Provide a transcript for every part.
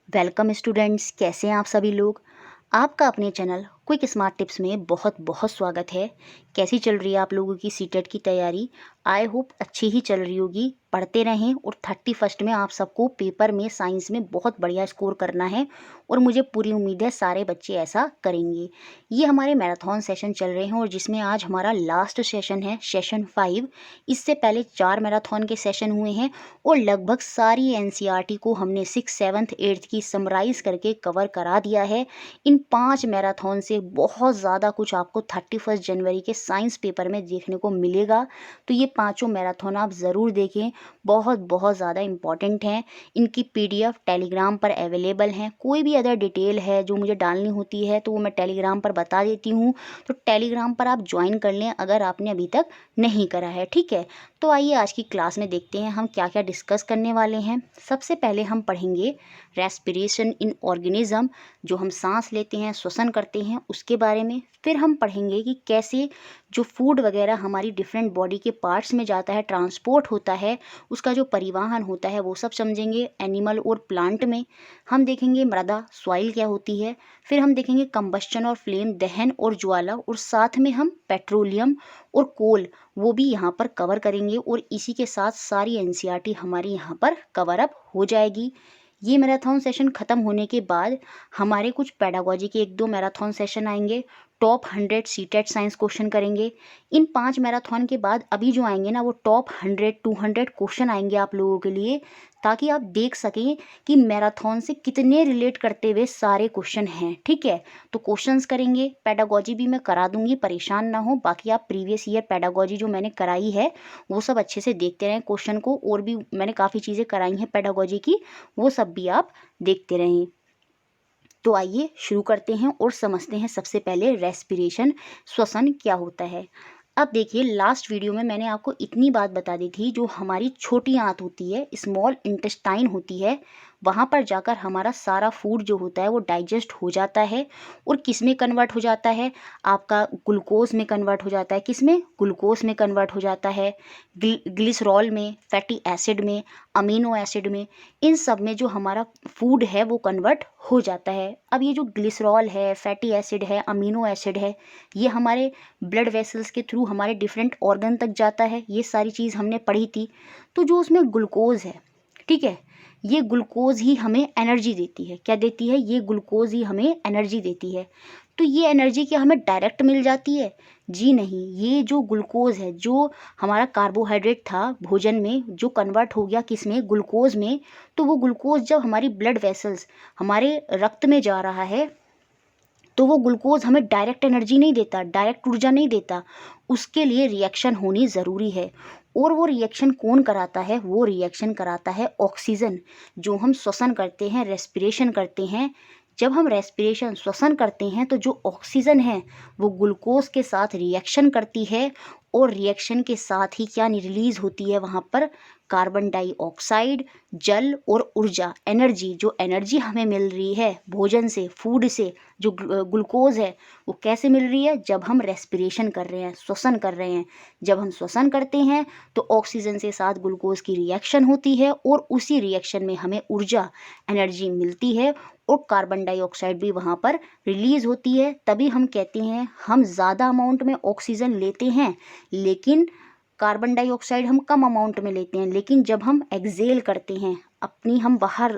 Welcome students, कैसे हैं आप सभी लोग। आपका अपने चैनल क्विक स्मार्ट टिप्स में बहुत बहुत स्वागत है। कैसी चल रही है आप लोगों की सीटेट की तैयारी। आई होप अच्छी ही चल रही होगी। पढ़ते रहें और 31 में आप सबको पेपर में साइंस में बहुत बढ़िया स्कोर करना है और मुझे पूरी उम्मीद है सारे बच्चे ऐसा करेंगे। ये हमारे मैराथन सेशन चल रहे हैं और जिसमें आज हमारा लास्ट सेशन है, सेशन 5। इससे पहले 4 मैराथन के सेशन हुए हैं और लगभग सारी एनसीईआरटी को हमने 6, 7, 8 की समराइज़ करके कवर करा दिया है। इन 5 मैराथन से बहुत ज़्यादा कुछ आपको 31 जनवरी के साइंस पेपर में देखने को मिलेगा। तो ये पाँचों मैराथन आप ज़रूर देखें, बहुत बहुत ज़्यादा इम्पॉर्टेंट हैं। इनकी पीडीएफ टेलीग्राम पर अवेलेबल हैं। कोई भी अदर डिटेल है जो मुझे डालनी होती है तो वो मैं टेलीग्राम पर बता देती हूँ, तो टेलीग्राम पर आप ज्वाइन कर लें अगर आपने अभी तक नहीं करा है, ठीक है। तो आइए आज की क्लास में देखते हैं हम क्या क्या डिस्कस करने वाले हैं। सबसे पहले हम पढ़ेंगे रेस्पिरेशन इन ऑर्गेनिज्म, जो हम सांस लेते हैं, श्वसन करते हैं, उसके बारे में। फिर हम पढ़ेंगे कि कैसे जो फूड वगैरह हमारी डिफरेंट बॉडी के पार्ट्स में जाता है, ट्रांसपोर्ट होता है, उसका जो परिवहन होता है वो सब समझेंगे। एनिमल और प्लांट में हम देखेंगे मृदा, सॉइल क्या होती है। फिर हम देखेंगे कंबस्चन और फ्लेम, दहन और ज्वाला, और साथ में हम पेट्रोलियम और कोल वो भी यहाँ पर कवर करेंगे। और इसी के साथ सारी एनसीईआरटी हमारी यहाँ पर कवर अप हो जाएगी। ये मैराथन सेशन ख़त्म होने के बाद हमारे कुछ पेडागोजी के 1-2 मैराथन सेशन आएंगे। टॉप 100 सीटेट साइंस क्वेश्चन करेंगे। इन 5 मैराथन के बाद अभी जो आएंगे ना, वो टॉप 100, 200 क्वेश्चन आएंगे आप लोगों के लिए, ताकि आप देख सकें कि मैराथन से कितने रिलेट करते हुए सारे क्वेश्चन हैं, ठीक है। तो क्वेश्चंस करेंगे, पेडागोजी भी मैं करा दूंगी, परेशान ना हो। बाकी आप प्रीवियस ईयर पेडागोजी जो मैंने कराई है वो सब अच्छे से देखते रहें क्वेश्चन को, और भी मैंने काफ़ी चीज़ें कराई हैं पेडागोजी की, वो सब भी आप देखते रहें। तो आइए शुरू करते हैं और समझते हैं सबसे पहले रेस्पिरेशन, श्वसन क्या होता है। अब देखिए, लास्ट वीडियो में मैंने आपको इतनी बात बता दी थी, जो हमारी छोटी आंत होती है, स्मॉल इंटेस्टाइन होती है, वहाँ पर जाकर हमारा सारा फूड जो होता है वो डाइजेस्ट हो जाता है। और किस में कन्वर्ट हो जाता है? आपका ग्लूकोज में कन्वर्ट हो जाता है। किस में? ग्लूकोज में कन्वर्ट हो जाता है, ग्लिसरॉल में, फैटी एसिड में, अमीनो एसिड में। इन सब में जो हमारा फूड है वो कन्वर्ट हो जाता है। अब ये जो ग्लिसरॉल है, फैटी एसिड है, अमीनो एसिड है, ये हमारे ब्लड वेसल्स के थ्रू हमारे डिफरेंट ऑर्गन तक जाता है। ये सारी चीज़ हमने पढ़ी थी। तो जो उसमें ग्लूकोज है, ठीक है, ये ग्लूकोज ही हमें एनर्जी देती है। क्या देती है? ये ग्लूकोज ही हमें एनर्जी देती है। तो ये एनर्जी क्या हमें डायरेक्ट मिल जाती है? जी नहीं। ये जो ग्लूकोज है, जो हमारा कार्बोहाइड्रेट था भोजन में, जो कन्वर्ट हो गया किस में? ग्लूकोज में। तो वो ग्लूकोज जब हमारी ब्लड वेसल्स, हमारे रक्त में जा रहा है, तो वो ग्लूकोज हमें डायरेक्ट एनर्जी नहीं देता, डायरेक्ट ऊर्जा नहीं देता। उसके लिए रिएक्शन होनी ज़रूरी है। और वो रिएक्शन कौन कराता है? वो रिएक्शन कराता है ऑक्सीजन, जो हम श्वसन करते हैं, रेस्पिरेशन करते हैं। जब हम रेस्पिरेशन, श्वसन करते हैं, तो जो ऑक्सीजन है वो ग्लूकोज के साथ रिएक्शन करती है, और रिएक्शन के साथ ही क्या रिलीज होती है वहाँ पर? कार्बन डाइऑक्साइड, जल और ऊर्जा, एनर्जी। जो एनर्जी हमें मिल रही है भोजन से, फूड से, जो ग्लूकोज है, वो कैसे मिल रही है? जब हम रेस्पिरेशन कर रहे हैं, श्वसन कर रहे हैं। जब हम श्वसन करते हैं तो ऑक्सीजन से साथ ग्लूकोज की रिएक्शन होती है, और उसी रिएक्शन में हमें ऊर्जा, एनर्जी मिलती है, और कार्बन डाइऑक्साइड भी वहाँ पर रिलीज होती है। तभी हम कहते हैं हम ज़्यादा अमाउंट में ऑक्सीजन लेते हैं, लेकिन कार्बन डाइऑक्साइड हम कम अमाउंट में लेते हैं। लेकिन जब हम एक्सेल करते हैं, अपनी हम बाहर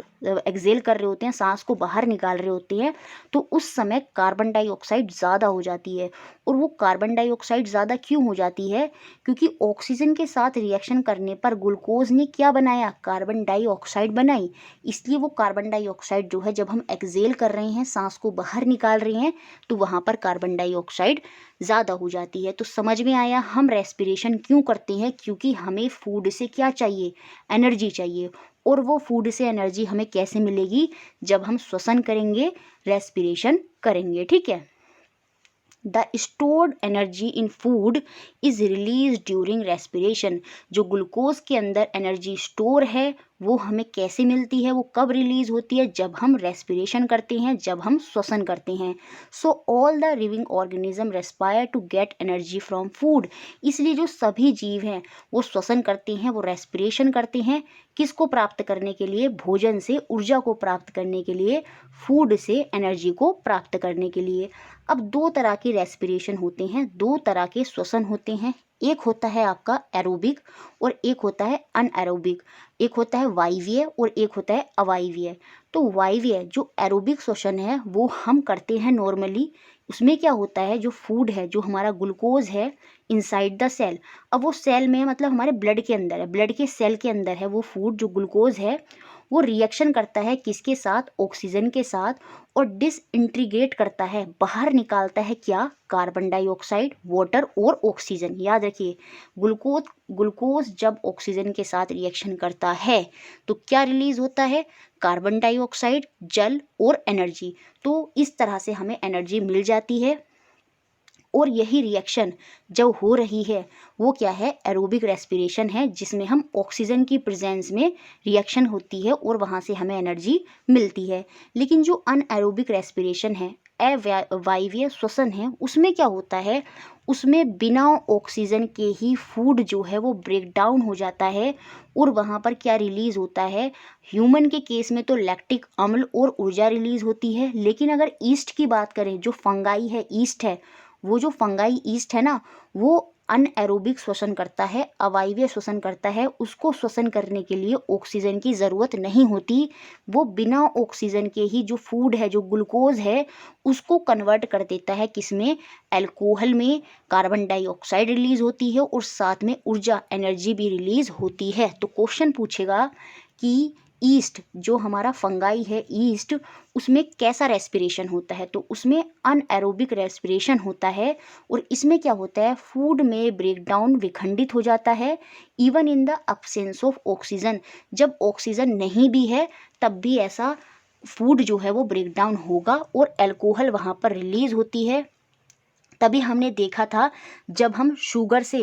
एक्सेल कर रहे होते हैं, सांस को बाहर निकाल रहे होते हैं, तो उस समय कार्बन डाइऑक्साइड ज़्यादा हो जाती है। और वो कार्बन डाइऑक्साइड ज़्यादा क्यों हो जाती है? क्योंकि ऑक्सीजन के साथ रिएक्शन करने पर ग्लूकोज ने क्या बनाया? कार्बन डाइऑक्साइड बनाई। इसलिए वो कार्बन डाइऑक्साइड जो है, जब हम एक्सेल कर रहे हैं, सांस को बाहर निकाल रहे हैं, तो वहाँ पर कार्बन डाइऑक्साइड ज़्यादा हो जाती है। तो समझ में आया हम रेस्पिरेशन क्यों करते हैं? क्योंकि हमें फूड से क्या चाहिए? एनर्जी चाहिए। और वो फूड से एनर्जी हमें कैसे मिलेगी? जब हम श्वसन करेंगे, रेस्पिरेशन करेंगे, ठीक है। The stored energy in food is release during respiration. जो ग्लूकोज के अंदर एनर्जी स्टोर है वो हमें कैसे मिलती है, वो कब रिलीज़ होती है, जब हम रेस्पिरेशन करते हैं, जब हम श्वसन करते हैं। So all the living organism respire to get energy from food. इसलिए जो सभी जीव हैं वो श्वसन करते हैं, वो रेस्पिरेशन करते हैं, किसको प्राप्त करने के लिए, भोजन से ऊर्जा को प्राप्त करने के लिए, फूड से एनर्जी को प्राप्त करने के लिए। अब दो तरह की रेस्पिरेशन होते हैं, दो तरह के श्वसन होते हैं। एक होता है आपका एरोबिक और एक होता है अनएरोबिक। एक होता है वायवीय और एक होता है अवायवीय। तो वायवीय जो एरोबिक श्वसन है वो हम करते हैं नॉर्मली। उसमें क्या होता है, जो फूड है, जो हमारा ग्लूकोज है इनसाइड द सेल, अब वो सेल में मतलब हमारे ब्लड के अंदर है, ब्लड के सेल के अंदर है, वो फूड जो ग्लूकोज है वो रिएक्शन करता है किसके साथ, ऑक्सीजन के साथ, और डिसइंटीग्रेट करता है, बाहर निकालता है क्या, कार्बन डाइऑक्साइड, वाटर और ऑक्सीजन। याद रखिए, ग्लूकोज जब ऑक्सीजन के साथ रिएक्शन करता है तो क्या रिलीज होता है, कार्बन डाइऑक्साइड, जल और एनर्जी। तो इस तरह से हमें एनर्जी मिल जाती है। और यही रिएक्शन जो हो रही है वो क्या है, एरोबिक रेस्पिरेशन है, जिसमें हम ऑक्सीजन की प्रेजेंस में रिएक्शन होती है और वहाँ से हमें एनर्जी मिलती है। लेकिन जो अनएरोबिक रेस्पिरेशन है, अवायवीय श्वसन है, उसमें क्या होता है, उसमें बिना ऑक्सीजन के ही फूड जो है वो ब्रेक डाउन हो जाता है और वहाँ पर क्या रिलीज होता है, ह्यूमन के केस में तो लैक्टिक अम्ल और ऊर्जा रिलीज होती है। लेकिन अगर ईस्ट की बात करें, जो फंगाई है, ईस्ट है, वो जो फंगाई ईस्ट है ना, वो अनएरोबिक श्वसन करता है, अवायवीय श्वसन करता है। उसको श्वसन करने के लिए ऑक्सीजन की ज़रूरत नहीं होती, वो बिना ऑक्सीजन के ही जो फूड है, जो ग्लूकोज है, उसको कन्वर्ट कर देता है किसमें, अल्कोहल में। कार्बन डाइऑक्साइड रिलीज होती है और साथ में ऊर्जा, एनर्जी भी रिलीज होती है। तो क्वेश्चन पूछेगा कि ईस्ट जो हमारा फंगाई है, ईस्ट, उसमें कैसा रेस्पिरेशन होता है, तो उसमें अनएरोबिक रेस्पिरेशन होता है। और इसमें क्या होता है, फूड में ब्रेकडाउन, विखंडित हो जाता है, even in the absence of oxygen. जब ऑक्सीजन नहीं भी है तब भी ऐसा फूड जो है वो ब्रेकडाउन होगा और अल्कोहल वहाँ पर रिलीज होती है। तभी हमने देखा था जब हम शुगर से,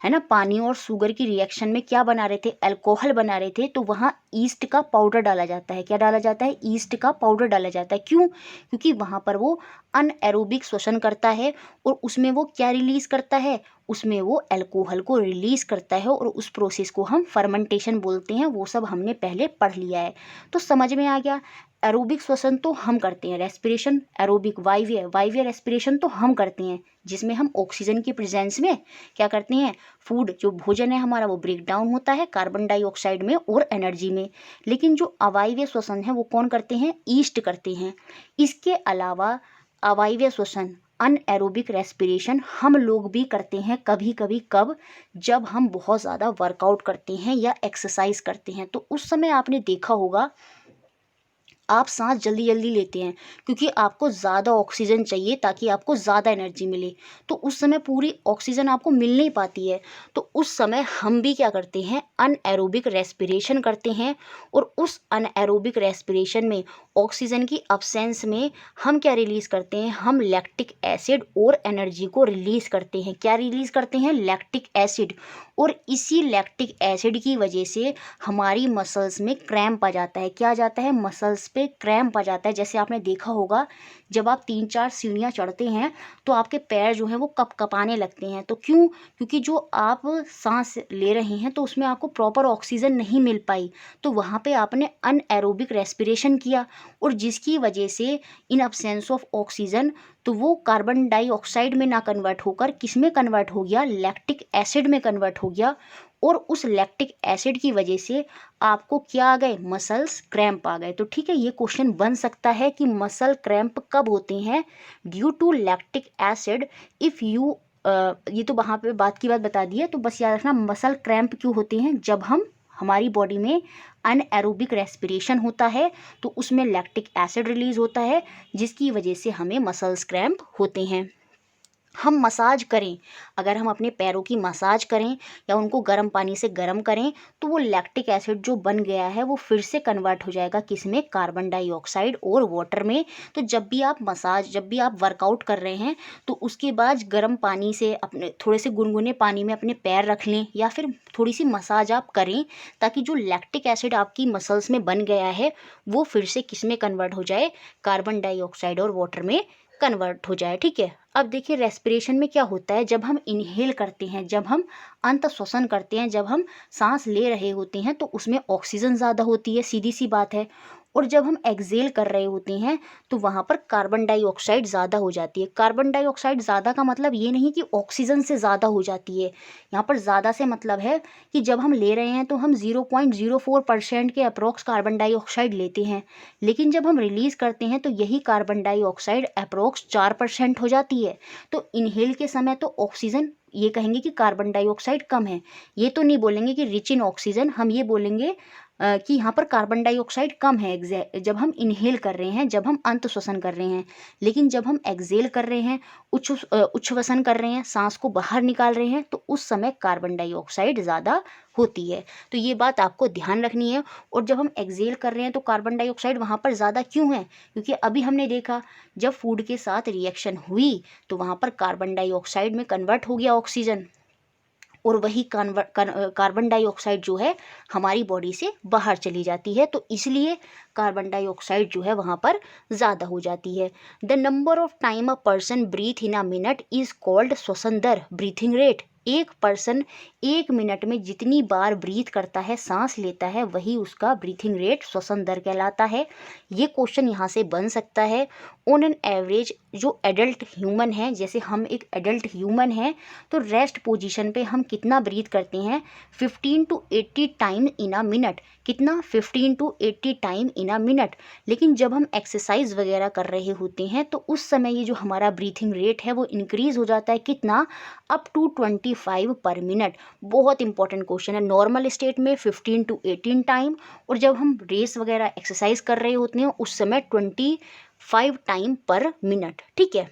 है ना, पानी और शुगर की रिएक्शन में क्या बना रहे थे, अल्कोहल बना रहे थे, तो वहाँ ईस्ट का पाउडर डाला जाता है। क्या डाला जाता है, ईस्ट का पाउडर डाला जाता है। क्यों, क्योंकि वहाँ पर वो अनएरोबिक श्वसन करता है और उसमें वो क्या रिलीज करता है, उसमें वो अल्कोहल को रिलीज करता है और उस प्रोसेस को हम फर्मेंटेशन बोलते हैं। वो सब हमने पहले पढ़ लिया है, तो समझ में आ गया। एरोबिक श्वसन तो हम करते हैं, रेस्पिरेशन एरोबिक, वायवीय रेस्पिरेशन तो हम करते हैं, जिसमें हम ऑक्सीजन की प्रेजेंस में क्या करते हैं, फूड जो भोजन है हमारा वो ब्रेक डाउन होता है कार्बन डाइऑक्साइड में और एनर्जी में। लेकिन जो अवायवीय श्वसन है वो कौन करते हैं, ईस्ट करते हैं। इसके अलावा अवायवीय श्वसन, अनएरोबिक रेस्पिरेशन हम लोग भी करते हैं कभी कभी। कब, जब हम बहुत ज़्यादा वर्कआउट करते हैं या एक्सरसाइज करते हैं, तो उस समय आपने देखा होगा आप सांस जल्दी जल्दी लेते हैं क्योंकि आपको ज़्यादा ऑक्सीजन चाहिए ताकि आपको ज़्यादा एनर्जी मिले। तो उस समय पूरी ऑक्सीजन आपको मिल नहीं पाती है, तो उस समय हम भी क्या करते हैं, अनएरोबिक रेस्पिरेशन करते हैं। और उस अनएरोबिक रेस्पिरेशन में ऑक्सीजन की अब्सेंस में हम क्या रिलीज़ करते हैं, हम लैक्टिक एसिड और एनर्जी को रिलीज़ करते हैं। क्या रिलीज़ करते हैं, लैक्टिक एसिड। और इसी लैक्टिक एसिड की वजह से हमारी मसल्स में क्रैम्प आ जाता है। क्या आ जाता है, मसल्स पे क्रैम्प आ जाता है। जैसे आपने देखा होगा जब आप 3-4 सीढ़ियाँ चढ़ते हैं तो आपके पैर जो हैं वो कँपाने लगते हैं। तो क्यों, क्योंकि जो आप सांस ले रहे हैं तो उसमें आपको प्रॉपर ऑक्सीजन नहीं मिल पाई, तो वहाँ पे आपने अनएरोबिक रेस्पिरेशन किया और जिसकी वजह से इन अब्सेंस ऑफ ऑक्सीजन तो वो कार्बन डाइऑक्साइड में ना कन्वर्ट होकर किस में कन्वर्ट हो गया, लैक्टिक एसिड में कन्वर्ट हो गया। और उस लैक्टिक एसिड की वजह से आपको क्या आ गए, मसल्स क्रैम्प आ गए। तो ठीक है, ये क्वेश्चन बन सकता है कि मसल क्रैम्प कब होते हैं, due to lactic acid. If you ये तो वहाँ पे बात की बात बता दी है, तो बस याद रखना मसल क्रैम्प क्यों होते हैं, जब हम हमारी बॉडी में अनएरोबिक रेस्पिरेशन होता है तो उसमें लैक्टिक एसिड रिलीज होता है जिसकी वजह से हमें मसल्स क्रैम्प होते हैं। हम मसाज करें, अगर हम अपने पैरों की मसाज करें या उनको गर्म पानी से गर्म करें, तो वो लैक्टिक एसिड जो बन गया है वो फिर से कन्वर्ट हो जाएगा किस में, कार्बन डाइऑक्साइड और वाटर में। तो जब भी आप वर्कआउट कर रहे हैं तो उसके बाद गर्म पानी से अपने थोड़े से गुनगुने पानी में अपने पैर रख लें या फिर थोड़ी सी मसाज आप करें, ताकि जो लैक्टिक एसिड आपकी मसल्स में बन गया है वो फिर से किस में कन्वर्ट हो जाए, कार्बन डाइऑक्साइड और वाटर में कन्वर्ट हो जाए। ठीक है। अब देखिए रेस्पिरेशन में क्या होता है, जब हम इनहेल करते हैं, जब हम अंत श्वसन करते हैं, जब हम सांस ले रहे होते हैं तो उसमें ऑक्सीजन ज़्यादा होती है, सीधी सी बात है। और जब हम एक्सहेल कर रहे होते हैं तो वहाँ पर कार्बन डाइऑक्साइड ज़्यादा हो जाती है। कार्बन डाइऑक्साइड ज़्यादा का मतलब ये नहीं कि ऑक्सीजन से ज़्यादा हो जाती है, यहाँ पर ज़्यादा से मतलब है कि जब हम ले रहे हैं तो हम 0.04% के अप्रोक्स कार्बन डाइऑक्साइड लेते हैं, लेकिन जब हम रिलीज़ करते हैं तो यही कार्बन डाइऑक्साइड अप्रोक्स 4% हो जाती है। तो इनहेल के समय तो ऑक्सीजन, ये कहेंगे कि कार्बन डाइऑक्साइड कम है, ये तो नहीं बोलेंगे कि रिच इन ऑक्सीजन, हम ये बोलेंगे कि यहाँ पर कार्बन डाइऑक्साइड कम है जब हम इनहेल कर रहे हैं, जब हम अंत श्वसन कर रहे हैं। लेकिन जब हम एक्सहेल कर रहे हैं, उच्छ्वसन कर रहे हैं, सांस को बाहर निकाल रहे हैं, तो उस समय कार्बन डाइऑक्साइड ज़्यादा होती है। तो ये बात आपको ध्यान रखनी है। और जब हम एक्सहेल कर रहे हैं तो कार्बन डाइऑक्साइड वहाँ पर ज़्यादा क्यों है, क्योंकि अभी हमने देखा जब फूड के साथ रिएक्शन हुई तो वहाँ पर कार्बन डाइऑक्साइड में कन्वर्ट हो गया ऑक्सीजन, और वही कार्बन डाइऑक्साइड जो है हमारी बॉडी से बाहर चली जाती है, तो इसलिए कार्बन डाइऑक्साइड जो है वहाँ पर ज़्यादा हो जाती है। The number of time a person breathe in a minute is called श्वसन दर, ब्रीथिंग रेट। एक पर्सन 1 मिनट में जितनी बार ब्रीथ करता है, सांस लेता है, वही उसका ब्रीथिंग रेट, श्वसन दर कहलाता है। ये क्वेश्चन यहाँ से बन सकता है। ऑन एन एवरेज जो एडल्ट ह्यूमन है, जैसे हम एक एडल्ट ह्यूमन हैं, तो रेस्ट पोजीशन पे हम कितना ब्रीथ करते हैं, 15 to 80 time in a minute. कितना, 15 to 80 time in a minute. लेकिन जब हम एक्सरसाइज वगैरह कर रहे होते हैं तो उस समय ये जो हमारा ब्रीथिंग रेट है वो इंक्रीज हो जाता है, कितना, अप टू 25 पर मिनट। बहुत इंपॉर्टेंट क्वेश्चन है। नॉर्मल स्टेट में 15 to 18 टाइम, और जब हम रेस वगैरह एक्सरसाइज कर रहे होते हैं उस समय 25 टाइम पर मिनट। ठीक है।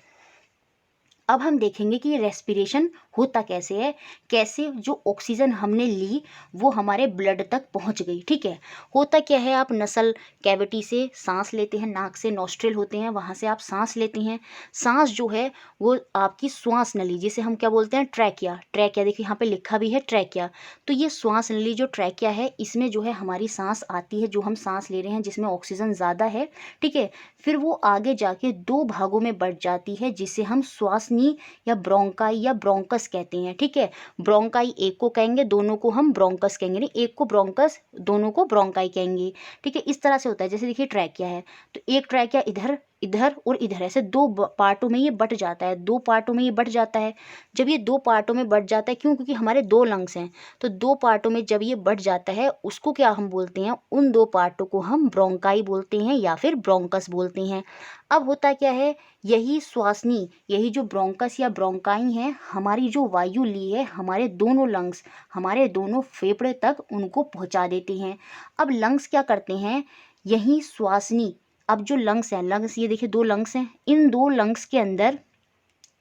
अब हम देखेंगे कि रेस्पिरेशन होता कैसे है, कैसे जो ऑक्सीजन हमने ली वो हमारे ब्लड तक पहुंच गई। ठीक है। होता क्या है, आप नसल कैविटी से सांस लेते हैं, नाक से नॉस्ट्रिल होते हैं, वहाँ से आप सांस लेते हैं। सांस जो है वो आपकी श्वास नली, जिसे हम क्या बोलते हैं, ट्रैकिया। ट्रैकिया देखिए यहाँ पे लिखा भी है ट्रैकिया। तो ये श्वास नली जो ट्रैकिया है, इसमें जो है हमारी सांस आती है, जो हम सांस ले रहे हैं जिसमें ऑक्सीजन ज़्यादा है। ठीक है। फिर वो आगे जाके 2 भागों में बढ़ जाती है, जिसे हम श्वासनी या ब्रोंकाई या ब्रोंकस कहते हैं। ठीक है। ब्रोंकाई एक को कहेंगे, दोनों को हम ब्रोंकस कहेंगे, नहीं, एक को ब्रोंकस, दोनों को ब्रोंकाई कहेंगे। ठीक है। इस तरह से होता है। जैसे देखिए ट्रैकिया है, तो एक ट्रैकिया इधर, इधर और इधर, ऐसे 2 पार्टों में ये बट जाता है, 2 पार्टों में ये बट जाता है। जब ये 2 पार्टों में बट जाता है, क्यों, क्योंकि हमारे 2 लंग्स हैं, तो 2 पार्टों में जब ये बट जाता है उसको क्या हम बोलते हैं, उन 2 पार्टों को हम ब्रोंकाई बोलते हैं या फिर ब्रोंकस बोलते हैं। अब होता क्या है, यही श्वासनी, यही जो ब्रोंकस या ब्रोंकाई है, हमारी जो वायु ली है हमारे दोनों लंग्स, हमारे दोनों फेफड़े तक उनको पहुंचा देते हैं। अब लंग्स क्या करते हैं, यही श्वासनी, अब जो लंग्स हैं, लंग्स ये देखिए 2 लंग्स हैं, इन 2 लंग्स के अंदर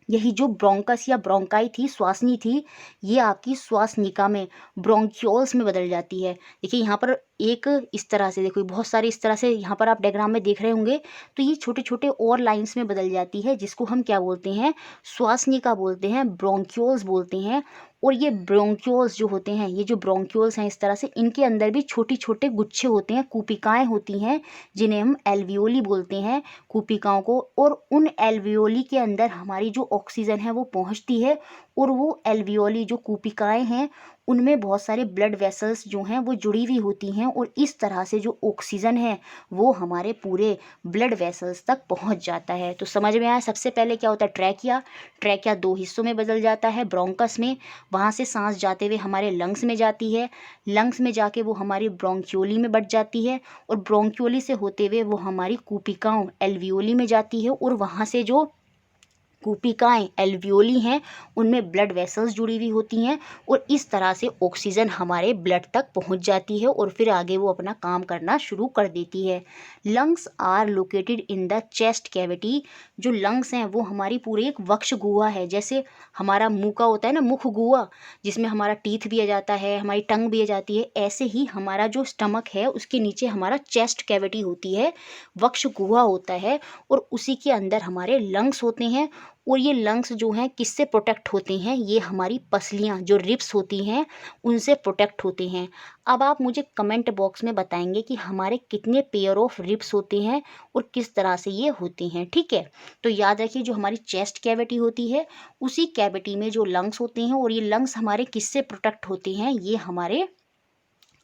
यही जो ब्रोंकस या ब्रोंकाई थी, श्वासनी थी, ये आपकी श्वासनिका में, ब्रोंक्यूल्स में बदल जाती है। देखिए यहाँ पर एक इस तरह से, देखो बहुत सारे इस तरह से यहाँ पर आप डायग्राम में देख रहे होंगे, तो ये छोटे छोटे और लाइंस में बदल जाती है, जिसको हम क्या बोलते हैं, श्वासनिका बोलते हैं, ब्रोंक्यूल्स बोलते हैं। और ये ब्रोंक्यूल्स जो होते हैं, ये जो ब्रोंक्यूल्स हैं इस तरह से, इनके अंदर भी छोटे छोटे गुच्छे होते हैं, कूपिकाएँ होती हैं, जिन्हें हम एल्वियोली बोलते हैं, कूपिकाओं को। और उन एल्वियोली के अंदर हमारी जो ऑक्सीजन है वो पहुंचती है, और वो एल्वियोली जो कूपिकाएँ हैं उनमें बहुत सारे ब्लड वेसल्स जो हैं वो जुड़ी हुई होती हैं, और इस तरह से जो ऑक्सीजन है वो हमारे पूरे ब्लड वेसल्स तक पहुंच जाता है। तो समझ में आया, सबसे पहले क्या होता है, ट्रैकिया। ट्रैकिया 2 हिस्सों में बदल जाता है, ब्रोंकस में, वहाँ से सांस जाते हुए हमारे लंग्स में जाती है, लंग्स में जाके वो हमारी ब्रोंक्योली में बढ़ जाती है, और ब्रोंक्योली से होते हुए वो हमारी कूपिकाओं एल्वियोली में जाती है, और वहाँ से जो कूपिकाएँ एल्वियोली हैं, उनमें ब्लड वेसल्स जुड़ी हुई होती हैं और इस तरह से ऑक्सीजन हमारे ब्लड तक पहुंच जाती है और फिर आगे वो अपना काम करना शुरू कर देती है। Lungs are located in the chest cavity. जो लंग्स हैं वो हमारी पूरी एक वक्ष गुहा है, जैसे हमारा मुंह का होता है ना मुख गुहा, जिसमें हमारा टीथ भी आ जाता है, हमारी टंग भी आ जाती है, ऐसे ही हमारा जो स्टमक है उसके नीचे हमारा चेस्ट कैविटी होती है, वक्ष गुहा होता है और उसी के अंदर हमारे लंग्स होते हैं। और ये लंग्स जो हैं किससे प्रोटेक्ट होते हैं, ये हमारी पसलियाँ जो रिब्स होती हैं उनसे प्रोटेक्ट होते हैं। अब आप मुझे कमेंट बॉक्स में बताएंगे कि हमारे कितने पेयर ऑफ रिब्स होते हैं और किस तरह से ये होते हैं, ठीक है। तो याद रखिए जो हमारी चेस्ट कैविटी होती है उसी कैविटी में जो लंग्स होते हैं और ये लंग्स हमारे किससे प्रोटेक्ट होते हैं, ये हमारे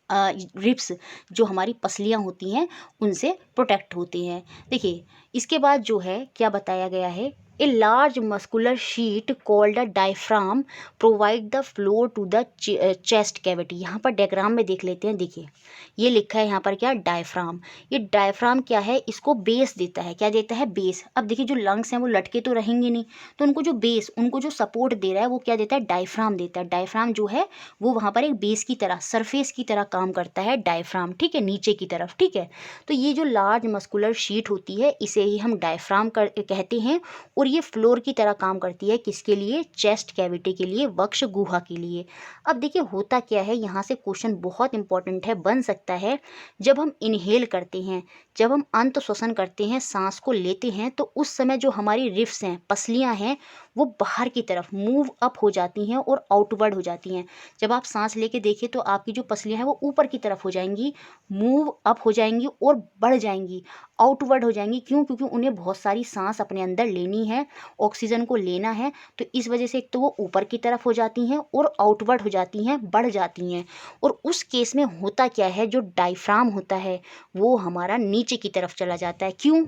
रिब्स जो हमारी पसलियाँ होती हैं उनसे प्रोटेक्ट होती हैं। देखिए इसके बाद जो है क्या बताया गया है, a large muscular sheet called a diaphragm provide the floor to the chest cavity. यहाँ पर डायग्राम में देख लेते हैं। देखिए ये लिखा है यहाँ पर क्या, डायफ्राम। ये डायफ्राम क्या है, इसको बेस देता है। क्या देता है, बेस। अब देखिए जो लंग्स हैं वो लटके तो रहेंगे नहीं, तो उनको जो बेस, उनको जो सपोर्ट दे रहा है वो क्या देता है, डायफ्राम देता है। डायफ्राम जो है वो वहाँ पर एक बेस की तरह, सरफेस की तरह काम करता है डायफ्राम, ठीक है, नीचे की तरफ, ठीक है। तो ये जो लार्ज मस्कुलर शीट होती है इसे ही हम डायफ्राम कहते हैं और ये फ्लोर की तरह काम करती है किसके लिए, चेस्ट कैविटी के लिए, वक्ष गुहा के लिए। अब देखिए होता क्या है, यहाँ से क्वेश्चन बहुत इंपॉर्टेंट है, बन सकता है। जब हम इनहेल करते हैं, जब हम अंत श्वसन करते हैं, सांस को लेते हैं, तो उस समय जो हमारी रिफ्स हैं, पसलियाँ हैं, वो बाहर की तरफ मूव अप हो जाती हैं और आउटवर्ड हो जाती हैं। जब आप सांस लेके देखिए तो आपकी जो पसलियाँ हैं वो ऊपर की तरफ हो जाएंगी, मूव अप हो जाएंगी और बढ़ जाएंगी, आउटवर्ड हो जाएंगी। क्यों, क्योंकि उन्हें बहुत सारी सांस अपने अंदर लेनी है, ऑक्सीजन को लेना है, तो इस वजह से एक तो वो ऊपर की तरफ हो जाती हैं और आउटवर्ड हो जाती हैं, बढ़ जाती हैं। और उस केस में होता क्या है, जो डायफ्राम होता है वो हमारा नीचे की तरफ चला जाता है। क्यों,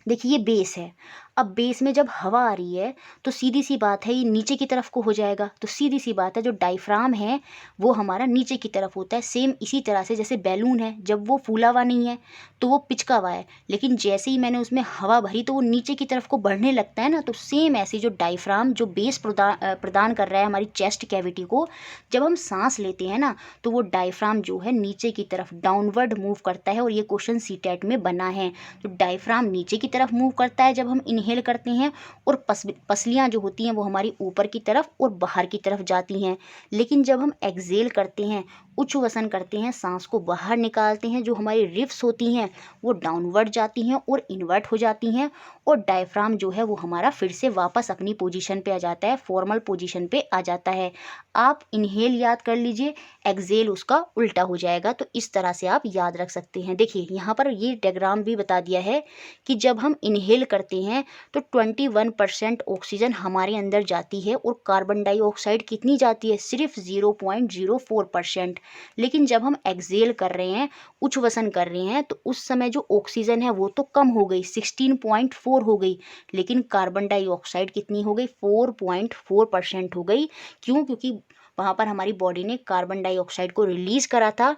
देखिए ये बेस है। अब बेस में जब हवा आ रही है तो सीधी सी बात है ये नीचे की तरफ को हो जाएगा, तो सीधी सी बात है जो डायफ्राम है वो हमारा नीचे की तरफ होता है। सेम इसी तरह से जैसे बैलून है, जब वो फूला हुआ नहीं है तो वो पिचका हुआ है, लेकिन जैसे ही मैंने उसमें हवा भरी तो वो नीचे की तरफ को बढ़ने लगता है ना। तो सेम ऐसे जो डायफ्राम जो बेस प्रदान कर रहा है हमारी चेस्ट कैविटी को, जब हम सांस लेते हैं ना तो वो डायफ्राम जो है नीचे की तरफ डाउनवर्ड मूव करता है। और ये क्वेश्चन सीटेट में बना है। तो डायफ्राम नीचे की तरफ मूव करता है जब हम इनहेल करते हैं और पसलियाँ जो होती हैं वो हमारी ऊपर की तरफ और बाहर की तरफ जाती हैं। लेकिन जब हम एक्सहेल करते हैं, उच्छ्वसन करते हैं, सांस को बाहर निकालते हैं, जो हमारी रिफ्स होती हैं वो डाउनवर्ड जाती हैं और इन्वर्ट हो जाती हैं और डायफ्राम जो है वो हमारा फिर से वापस अपनी पोजीशन पे आ जाता है, फॉर्मल पोजीशन पे आ जाता है। आप इनहेल याद कर लीजिए, एक्सहेल उसका उल्टा हो जाएगा। तो इस तरह से आप याद रख सकते हैं। देखिए यहाँ पर ये डायग्राम भी बता दिया है कि जब हम इनहेल करते हैं तो 21% ऑक्सीजन हमारे अंदर जाती है और कार्बन डाइऑक्साइड कितनी जाती है, सिर्फ 0.04%। लेकिन जब हम एक्सहेल कर रहे हैं, उच्छ्वसन कर रहे हैं, तो उस समय जो ऑक्सीजन है वो तो कम हो गई, 16.4 हो गई, लेकिन कार्बन डाइऑक्साइड कितनी हो गई, 4.4% हो गई। क्यों, क्योंकि वहाँ पर हमारी बॉडी ने कार्बन डाइऑक्साइड को रिलीज करा था,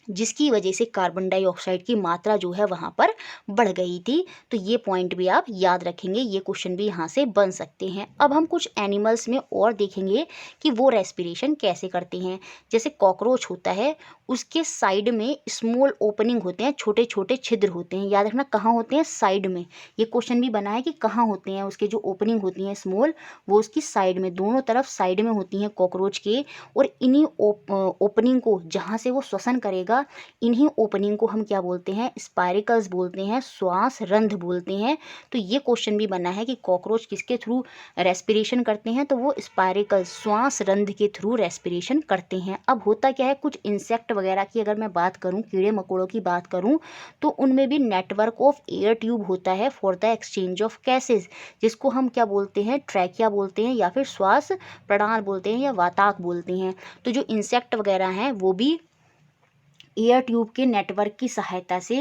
जिसकी वजह से कार्बन डाइऑक्साइड की मात्रा जो है वहाँ पर बढ़ गई थी। तो ये पॉइंट भी आप याद रखेंगे, ये क्वेश्चन भी यहाँ से बन सकते हैं। अब हम कुछ एनिमल्स में और देखेंगे कि वो रेस्पिरेशन कैसे करते हैं। जैसे कॉकरोच होता है, उसके साइड में स्मॉल ओपनिंग होते हैं, छोटे छोटे छिद्र होते हैं। याद रखना कहाँ होते हैं, साइड में। ये क्वेश्चन भी बना है कि कहाँ होते हैं उसके जो ओपनिंग होती हैं स्मॉल, वो उसकी साइड में, दोनों तरफ साइड में होती हैं कॉकरोच के। और इन्हीं ओपनिंग को जहाँ से वो श्वसन करेगा, इन्हीं ओपनिंग को हम क्या बोलते हैं, स्पाइरिकल्स बोलते हैं, श्वास रंध्र बोलते हैं। तो ये क्वेश्चन भी बना है कि कॉकरोच किसके थ्रू रेस्पिरेशन करते हैं, तो वो स्पाइरिकल्स, श्वास रंध्र के थ्रू रेस्पिरेशन करते हैं। अब होता क्या है, कुछ इंसेक्ट वगैरह की अगर मैं बात करूं, कीड़े मकोड़ों की बात करूं, तो उनमें भी नेटवर्क ऑफ एयर ट्यूब होता है for the exchange of gases, जिसको हम क्या बोलते हैं, ट्रैकिया बोलते हैं, या फिर श्वास प्रणाल बोलते हैं, या वाताक बोलते हैं। तो जो इंसेक्ट वगैरह हैं वो भी एयर ट्यूब के नेटवर्क की सहायता से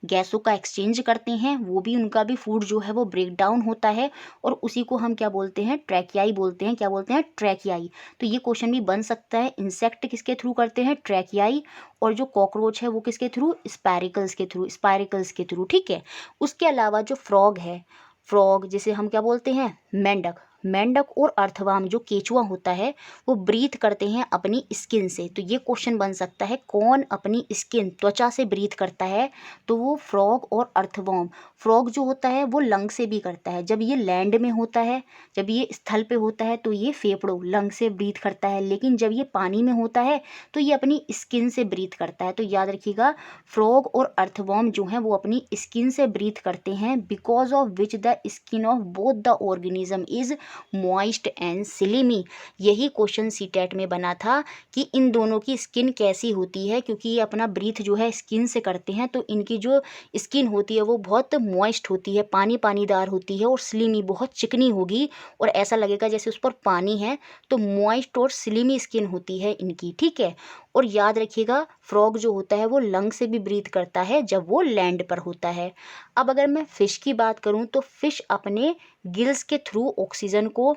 गैसों का एक्सचेंज करते हैं। वो भी, उनका भी फूड जो है वो ब्रेक डाउन होता है और उसी को हम क्या बोलते हैं, ट्रैकियाई बोलते हैं। क्या बोलते हैं, ट्रैकियाई। तो ये क्वेश्चन भी बन सकता है, इंसेक्ट किसके थ्रू करते हैं, ट्रैकियाई, और जो कॉकरोच है वो किसके थ्रू, स्पाइरिकल्स के थ्रू, स्पाइरिकल्स के थ्रू, ठीक है। उसके अलावा जो फ्रॉग है, फ्रॉग, जिसे हम क्या बोलते हैं, मेंढक। मेंढक और अर्थवाम जो केचुआ होता है वो ब्रीथ करते हैं अपनी स्किन से। तो ये क्वेश्चन बन सकता है कौन अपनी स्किन, त्वचा से ब्रीथ करता है, तो वो फ्रॉग और अर्थवॉर्म। फ्रॉग जो होता है वो लंग से भी करता है, जब ये लैंड में होता है, जब ये स्थल पे होता है तो ये फेफड़ों, लंग से ब्रीथ करता है, लेकिन जब ये पानी में होता है तो ये अपनी स्किन से ब्रीथ करता है। तो याद रखिएगा, फ्रॉग और अर्थवॉर्म जो हैं वो अपनी स्किन से ब्रीथ करते हैं, because of which the skin of both the organism is moist and slimy. यही क्वेश्चन सीटेट में बना था कि इन दोनों की स्किन कैसी होती है, क्योंकि ये अपना ब्रीथ जो है स्किन से करते हैं, तो इनकी जो स्किन होती है वो बहुत मॉइस्ट होती है, पानी पानीदार होती है, और स्लिमी बहुत चिकनी होगी, और ऐसा लगेगा जैसे उस पर पानी है। तो मॉइस्ट और स्लिमी स्किन होती है इनकी, ठीक है। और याद रखिएगा, फ्रॉग जो होता है वो लंग से भी ब्रीथ करता है जब वो लैंड पर होता है। अब अगर मैं फिश की बात करूं तो फिश अपने गिल्स के थ्रू ऑक्सीजन को,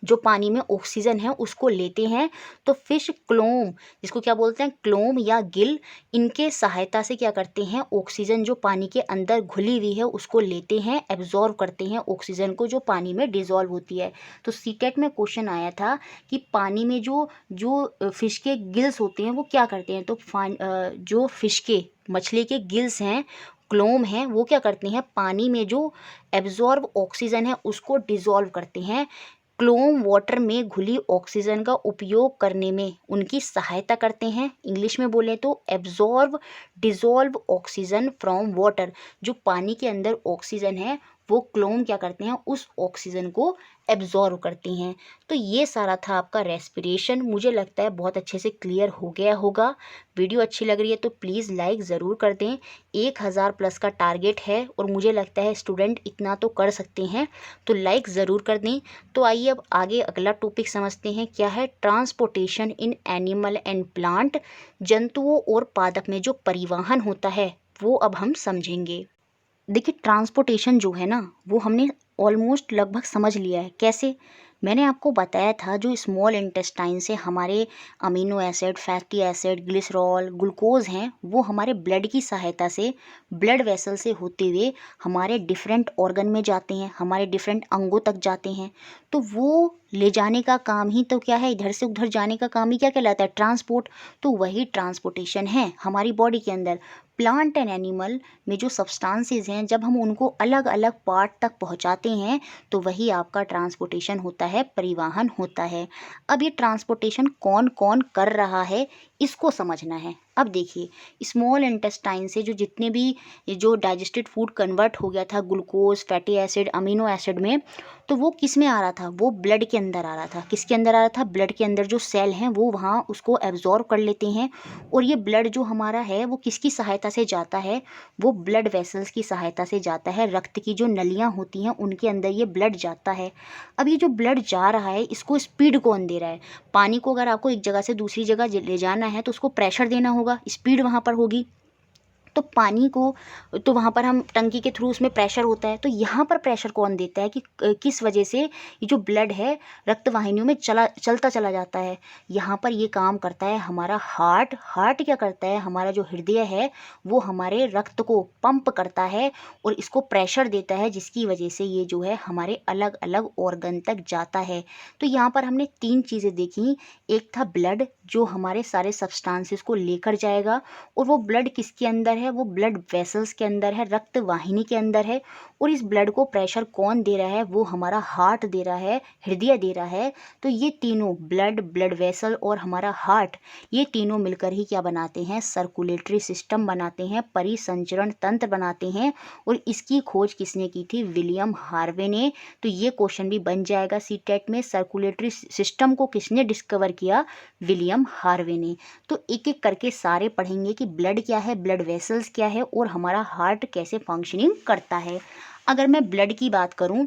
जो पानी में ऑक्सीजन है उसको लेते हैं। तो फिश क्लोम, जिसको क्या बोलते हैं, क्लोम या गिल, इनके सहायता से क्या करते हैं, ऑक्सीजन जो पानी के अंदर घुली हुई है उसको लेते हैं, एब्जॉर्व करते हैं ऑक्सीजन को जो पानी में डिजॉल्व होती है। तो सीटेट में क्वेश्चन आया था कि पानी में जो जो फिश के गिल्स होते हैं वो क्या करते हैं, तो जो फिश के, मछली के गिल्स हैं, क्लोम हैं, वो क्या करते हैं, पानी में जो एब्जॉर्ब ऑक्सीजन है उसको डिजॉल्व करते हैं। क्लोम वाटर में घुली ऑक्सीजन का उपयोग करने में उनकी सहायता करते हैं। इंग्लिश में बोले तो absorb dissolve oxygen from water. जो पानी के अंदर ऑक्सीजन है वो क्लोम क्या करते हैं, उस ऑक्सीजन को एब्जॉर्व करती हैं। तो ये सारा था आपका रेस्पिरेशन। मुझे लगता है बहुत अच्छे से क्लियर हो गया होगा। वीडियो अच्छी लग रही है तो प्लीज़ लाइक ज़रूर कर दें। 1000 प्लस का टारगेट है और मुझे लगता है स्टूडेंट इतना तो कर सकते हैं, तो लाइक ज़रूर कर दें। तो आइए अब आगे अगला टॉपिक समझते हैं, क्या है, transportation in animal and plant. जंतुओं और पादप में जो परिवहन होता है वो अब हम समझेंगे। देखिए, ट्रांसपोर्टेशन जो है ना वो हमने ऑलमोस्ट लगभग समझ लिया है। कैसे, मैंने आपको बताया था जो स्मॉल इंटेस्टाइन से हमारे amino acid, fatty acid, glycerol, glucose हैं वो हमारे ब्लड की सहायता से ब्लड वेसल से होते हुए हमारे डिफरेंट ऑर्गन में जाते हैं, हमारे डिफरेंट अंगों तक जाते हैं। तो वो ले जाने का काम ही तो क्या है, इधर से उधर जाने का काम ही क्या कहलाता है, ट्रांसपोर्ट। तो वही ट्रांसपोर्टेशन है हमारी बॉडी के अंदर। प्लांट एंड एनिमल में जो सब्सटेंसेस हैं जब हम उनको अलग अलग पार्ट तक पहुंचाते हैं तो वही आपका ट्रांसपोर्टेशन होता है, परिवहन होता है। अब ये ट्रांसपोर्टेशन कौन कौन कर रहा है इसको समझना है। अब देखिए, स्मॉल इंटेस्टाइन से जो जितने भी ये जो डाइजेस्टेड फूड कन्वर्ट हो गया था glucose, fatty acid, amino acid में, तो वो किस में आ रहा था, वो ब्लड के अंदर आ रहा था। किसके अंदर आ रहा था, ब्लड के अंदर। जो सेल हैं वो वहाँ उसको एब्जॉर्व कर लेते हैं। और ये ब्लड जो हमारा है वो किसकी सहायता से जाता है, वो ब्लड वेसल्स की सहायता से जाता है। रक्त की जो नलियाँ होती हैं उनके अंदर ये ब्लड जाता है। अब ये जो ब्लड जा रहा है इसको स्पीड कौन दे रहा है, पानी को अगर आपको एक जगह से दूसरी जगह ले जाना है तो उसको प्रेशर देना होगा, स्पीड वहाँ पर होगी। तो पानी को, तो वहाँ पर हम टंकी के थ्रू उसमें प्रेशर होता है। तो यहाँ पर प्रेशर कौन देता है कि किस वजह से ये जो ब्लड है रक्त वाहिनियों में चलता चला जाता है। यहाँ पर ये काम करता है हमारा हार्ट। हार्ट क्या करता है, हमारा जो हृदय है वो हमारे रक्त को पंप करता है और इसको प्रेशर देता है, जिसकी वजह से ये जो है हमारे अलग अलग ऑर्गन तक जाता है। तो यहाँ पर हमने 3 चीज़ें देखी। एक था ब्लड जो हमारे सारे सब्सटेंसेस को लेकर जाएगा, और वो ब्लड किसके अंदर है, वो ब्लड वेसल्स के अंदर है, रक्त वाहिनी के अंदर है। और इस ब्लड को प्रेशर कौन दे रहा है, वो हमारा हार्ट दे रहा है, हृदय दे रहा है। तो ये तीनों, ब्लड, ब्लड वेसल और हमारा हार्ट, ये तीनों मिलकर ही क्या बनाते हैं, सर्कुलेटरी सिस्टम बनाते हैं, परिसंचरण तंत्र बनाते हैं। और इसकी खोज किसने की थी, विलियम हार्वे ने। तो ये क्वेश्चन भी बन जाएगा सीटेट में, सर्कुलेटरी सिस्टम को किसने डिस्कवर किया, विलियम हार्वे ने। तो एक एक करके सारे पढ़ेंगे कि ब्लड क्या है, ब्लड वेसल्स क्या है, और हमारा हार्ट कैसे फंक्शनिंग करता है। अगर मैं ब्लड की बात करूं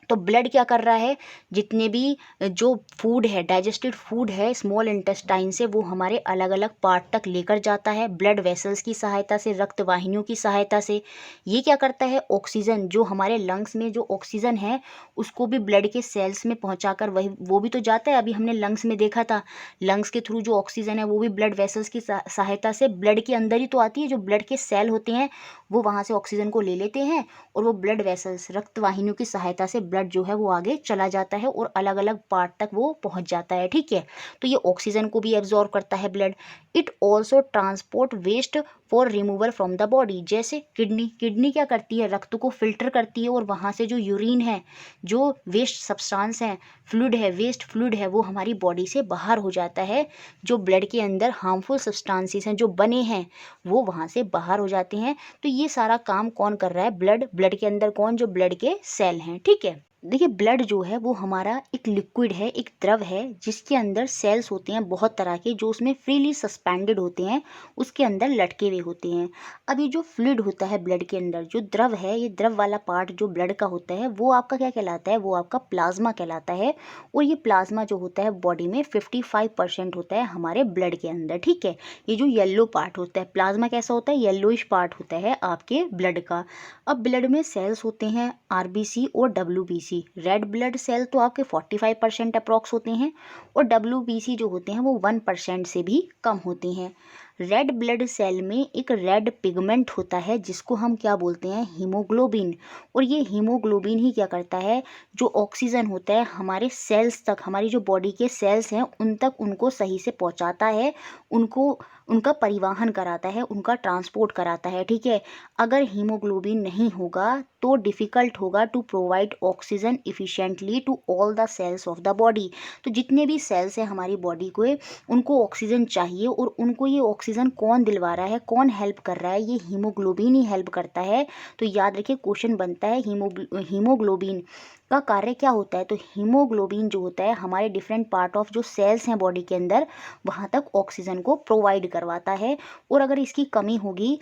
तो ब्लड क्या कर रहा है, जितने भी जो फूड है, डाइजेस्टेड फूड है स्मॉल इंटेस्टाइन से, वो हमारे अलग अलग पार्ट तक लेकर जाता है ब्लड वेसल्स की सहायता से, रक्त वाहिनियों की सहायता से। ये क्या करता है, ऑक्सीजन जो हमारे लंग्स में जो ऑक्सीजन है उसको भी ब्लड के सेल्स में पहुंचाकर वही वो भी तो जाता है। अभी हमने लंग्स में देखा था, लंग्स के थ्रू जो ऑक्सीजन है वो भी ब्लड वेसल्स की सहायता से ब्लड के अंदर ही तो आती है। जो ब्लड के सेल होते हैं वो वहाँ से ऑक्सीजन को ले लेते हैं और वो ब्लड वेसल्स रक्त वाहिनियों की सहायता से ब्लड जो है वो आगे चला जाता है और अलग अलग पार्ट तक वो पहुंच जाता है। ठीक है, तो ये ऑक्सीजन को भी एब्जॉर्ब करता है blood. It also transport waste for removal from the body. जैसे किडनी क्या करती है, रक्त को फिल्टर करती है और वहाँ से जो यूरिन है, जो वेस्ट सब्सटेंस है, फ्लूइड है, वेस्ट फ्लूइड है, वो हमारी बॉडी से बाहर हो जाता है। जो ब्लड के अंदर हार्मफुल सब्सटेंसेस हैं जो बने हैं वो वहाँ से बाहर हो जाते हैं। तो ये सारा काम कौन कर रहा है, ब्लड के अंदर कौन, जो ब्लड के सेल हैं। ठीक है, देखिए ब्लड जो है वो हमारा एक लिक्विड है, एक द्रव है जिसके अंदर सेल्स होते हैं बहुत तरह के, जो उसमें फ्रीली सस्पेंडेड होते हैं, उसके अंदर लटके हुए होते हैं। अब ये जो फ्लूइड होता है ब्लड के अंदर, जो द्रव है, ये द्रव वाला पार्ट जो ब्लड का होता है वो आपका क्या कहलाता है, वो आपका प्लाज्मा कहलाता है। और ये प्लाज्मा जो होता है बॉडी में 55% होता है हमारे ब्लड के अंदर। ठीक है, ये जो येलो पार्ट होता है प्लाज्मा कैसा होता है, येलोइश पार्ट होता है आपके ब्लड का। अब ब्लड में सेल्स होते हैं आरबीसी और डब्ल्यूबीसी। रेड ब्लड सेल तो आपके 45% अप्रॉक्स होते हैं और डब्ल्यूबीसी जो होते हैं वो 1% से भी कम होते हैं। रेड ब्लड सेल में एक रेड पिगमेंट होता है जिसको हम क्या बोलते हैं, हीमोग्लोबिन। और ये हीमोग्लोबिन ही क्या करता है, जो ऑक्सीजन होता है हमारे सेल्स तक, हमारी जो बॉडी के सेल्स हैं उन तक उनको सही से पहुंचाता है, उनको उनका परिवहन कराता है, उनका ट्रांसपोर्ट कराता है। ठीक है, अगर हीमोग्लोबिन नहीं होगा तो डिफ़िकल्ट होगा to provide oxygen efficiently to all the cells of the body. तो जितने भी सेल्स हैं हमारी बॉडी को, उनको ऑक्सीजन चाहिए और उनको ये ऑक्सीजन कौन दिलवा रहा है, कौन हेल्प कर रहा है, ये हीमोग्लोबिन ही हेल्प करता है। तो याद रखिए क्वेश्चन बनता है हीमोग्लोबिन का कार्य क्या होता है। तो हीमोग्लोबिन जो होता है हमारे डिफरेंट पार्ट ऑफ जो सेल्स हैं बॉडी के अंदर वहाँ तक ऑक्सीजन को प्रोवाइड करवाता है। और अगर इसकी कमी होगी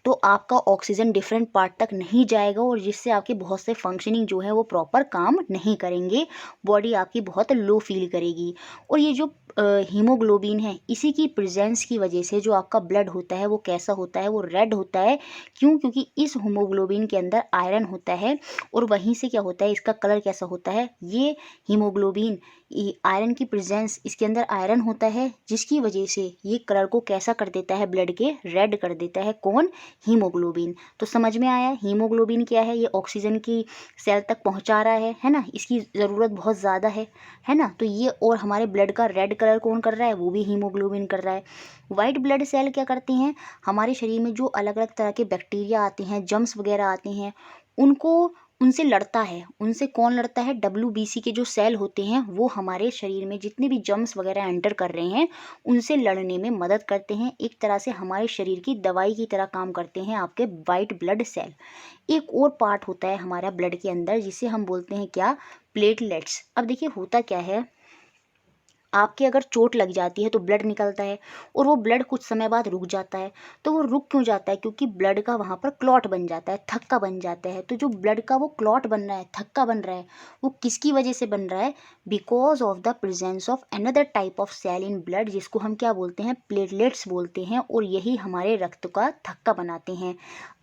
तो आपका ऑक्सीजन डिफरेंट पार्ट तक नहीं जाएगा और जिससे आपके बहुत से फंक्शनिंग जो है वो प्रॉपर काम नहीं करेंगे, बॉडी आपकी बहुत लो फील करेगी। और ये जो हीमोग्लोबिन है इसी की प्रेजेंस की वजह से जो आपका ब्लड होता है वो कैसा होता है, वो रेड होता है। क्यों, क्योंकि इस हीमोग्लोबिन के अंदर आयरन होता है और वहीं से क्या होता है, इसका कलर कैसा होता है, ये हीमोग्लोबिन आयरन की प्रेजेंस, इसके अंदर आयरन होता है जिसकी वजह से ये कलर को कैसा कर देता है, ब्लड के रेड कर देता है। कौन, हीमोग्लोबिन। तो समझ में आया हीमोग्लोबिन क्या है, ये ऑक्सीजन की सेल तक पहुंचा रहा है ना, इसकी ज़रूरत बहुत ज़्यादा है ना। तो ये और हमारे ब्लड का रेड कलर कौन कर रहा है, वो भी हीमोग्लोबिन कर रहा है। वाइट ब्लड सेल क्या करते हैं, हमारे शरीर में जो अलग अलग तरह के बैक्टीरिया आते हैं, जम्स वगैरह आते हैं, उनको उनसे लड़ता है। उनसे कौन लड़ता है, डब्ल्यूबीसी के जो सेल होते हैं वो हमारे शरीर में जितने भी जम्स वगैरह एंटर कर रहे हैं उनसे लड़ने में मदद करते हैं। एक तरह से हमारे शरीर की दवाई की तरह काम करते हैं आपके वाइट ब्लड सेल। एक और पार्ट होता है हमारा ब्लड के अंदर जिसे हम बोलते हैं क्या, प्लेटलेट्स। अब देखिए होता क्या है, आपके अगर चोट लग जाती है तो ब्लड निकलता है और वो ब्लड कुछ समय बाद रुक जाता है। तो वो रुक क्यों जाता है, क्योंकि ब्लड का वहाँ पर क्लॉट बन जाता है, थक्का बन जाता है। तो जो ब्लड का वो क्लॉट बन रहा है, थक्का बन रहा है, वो किसकी वजह से बन रहा है, because of the presence of another type of cell in blood जिसको हम क्या बोलते हैं, प्लेटलेट्स बोलते हैं। और यही हमारे रक्त का थक्का बनाते हैं।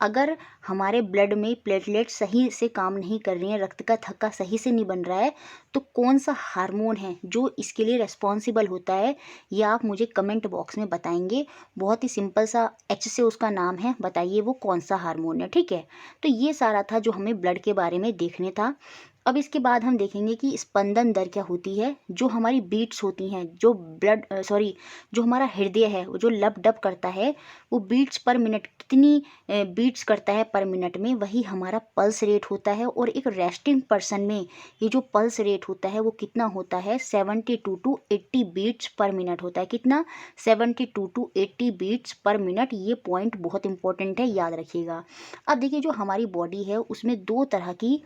अगर हमारे ब्लड में प्लेटलेट सही से काम नहीं कर रही हैं, रक्त का थक्का सही से नहीं बन रहा है, तो कौन सा हार्मोन है जो इसके लिए रिस्पॉन्सिबल होता है, ये आप मुझे कमेंट बॉक्स में बताएंगे। बहुत ही सिंपल सा एच से उसका नाम है, बताइए वो कौन सा हार्मोन है। ठीक है, तो ये सारा था जो हमें ब्लड के बारे में देखने था। अब इसके बाद हम देखेंगे कि स्पंदन दर क्या होती है, जो हमारी बीट्स होती हैं, जो जो हमारा हृदय है वो जो लप डप करता है, वो बीट्स पर मिनट कितनी बीट्स करता है पर मिनट में, वही हमारा पल्स रेट होता है। और एक रेस्टिंग पर्सन में ये जो पल्स रेट होता है वो कितना होता है, 72 टू 80 बीट्स पर मिनट होता है। कितना, 72 टू 80 बीट्स पर मिनट। ये पॉइंट बहुत इंपॉर्टेंट है, याद रखिएगा। अब देखिए जो हमारी बॉडी है उसमें दो तरह की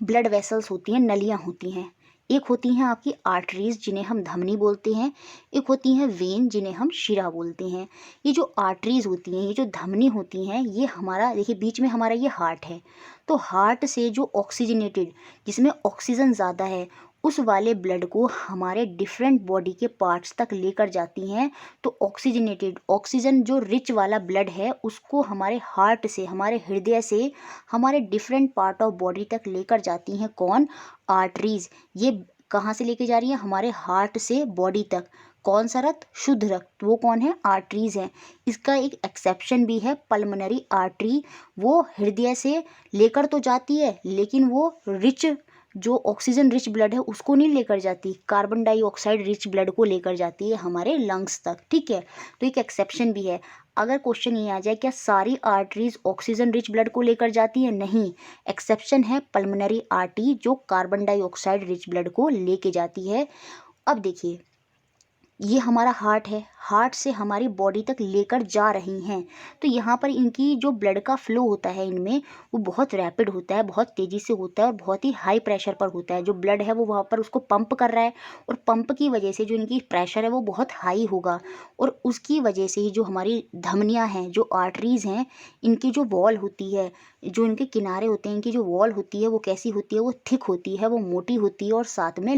ब्लड वेसल्स होती हैं, नलियाँ होती हैं। एक होती हैं आपकी आर्टरीज जिन्हें हम धमनी बोलते हैं, एक होती हैं वेन जिन्हें हम शिरा बोलते हैं। ये जो आर्टरीज होती हैं, ये जो धमनी होती हैं, ये हमारा देखिए बीच में हमारा ये हार्ट है। तो हार्ट से जो ऑक्सीजनेटेड, जिसमें ऑक्सीजन ज़्यादा है, उस वाले ब्लड को हमारे डिफरेंट बॉडी के पार्ट्स तक लेकर जाती हैं। तो ऑक्सीजनेटेड, ऑक्सीजन जो रिच वाला ब्लड है, उसको हमारे हार्ट से, हमारे हृदय से, हमारे डिफरेंट पार्ट ऑफ बॉडी तक लेकर जाती हैं। कौन? आर्टरीज। ये कहाँ से लेके जा रही है? हमारे हार्ट से बॉडी तक। कौन सा रक्त? शुद्ध रक्त। वो कौन है? आर्टरीज है। इसका एक एक्सेप्शन भी है, पल्मोनरी आर्टरी। वो हृदय से लेकर तो जाती है, लेकिन वो रिच, जो ऑक्सीजन रिच ब्लड है उसको नहीं लेकर जाती, कार्बन डाइऑक्साइड रिच ब्लड को लेकर जाती है हमारे लंग्स तक। ठीक है, तो एक एक्सेप्शन भी है। अगर क्वेश्चन ये आ जाए क्या सारी आर्टरीज ऑक्सीजन रिच ब्लड को लेकर जाती है? नहीं, एक्सेप्शन है पल्मोनरी आर्टरी जो कार्बन डाइऑक्साइड रिच ब्लड को लेके जाती है। अब देखिए, ये हमारा हार्ट है, हार्ट से हमारी बॉडी तक लेकर जा रही हैं। तो यहाँ पर इनकी जो ब्लड का फ्लो होता है इनमें, वो बहुत रैपिड होता है, बहुत तेज़ी से होता है और बहुत ही हाई प्रेशर पर होता है। जो ब्लड है वो वहाँ पर उसको पंप कर रहा है, और पंप की वजह से जो इनकी प्रेशर है वो बहुत हाई होगा, और उसकी वजह से ही जो हमारी धमनियाँ हैं, जो आर्टरीज़ हैं, इनकी जो वॉल होती है, जो इनके किनारे होते हैं, इनकी जो वॉल होती है वो कैसी होती है? वो थिक होती है, वो मोटी होती है, और साथ में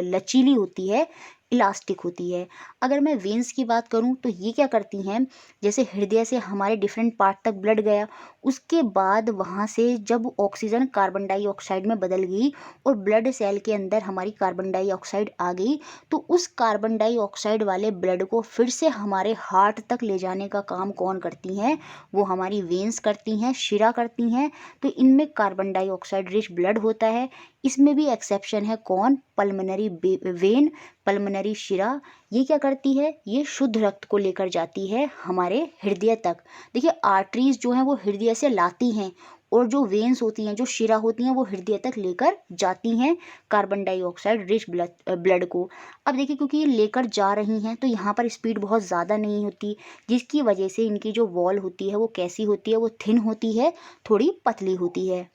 लचीली होती है, इलास्टिक होती है। अगर मैं वेंस की बात करूं तो ये क्या करती हैं, जैसे हृदय से हमारे डिफरेंट पार्ट तक ब्लड गया, उसके बाद वहाँ से जब ऑक्सीजन कार्बन डाइऑक्साइड में बदल गई और ब्लड सेल के अंदर हमारी कार्बन डाइऑक्साइड आ गई, तो उस कार्बन डाइऑक्साइड वाले ब्लड को फिर से हमारे हार्ट तक ले जाने का काम कौन करती हैं? वो हमारी वेंस करती हैं, शिरा करती हैं। तो इनमें कार्बन डाइऑक्साइड रिच ब्लड होता है। इसमें भी एक्सेप्शन है, कौन? पल्मोनरी वेन, पल्मोनरी शिरा। ये क्या करती है? ये शुद्ध रक्त को लेकर जाती है हमारे हृदय तक। देखिए, आर्टरीज जो हैं वो हृदय से लाती हैं, और जो वेन्स होती हैं, जो शिरा होती हैं, वो हृदय तक लेकर जाती हैं कार्बन डाइऑक्साइड रिच ब्लड को। अब देखिए, क्योंकि ये लेकर जा रही हैं तो यहाँ पर स्पीड बहुत ज़्यादा नहीं होती, जिसकी वजह से इनकी जो वॉल होती है वो कैसी होती है? वो थिन होती है, थोड़ी पतली होती है।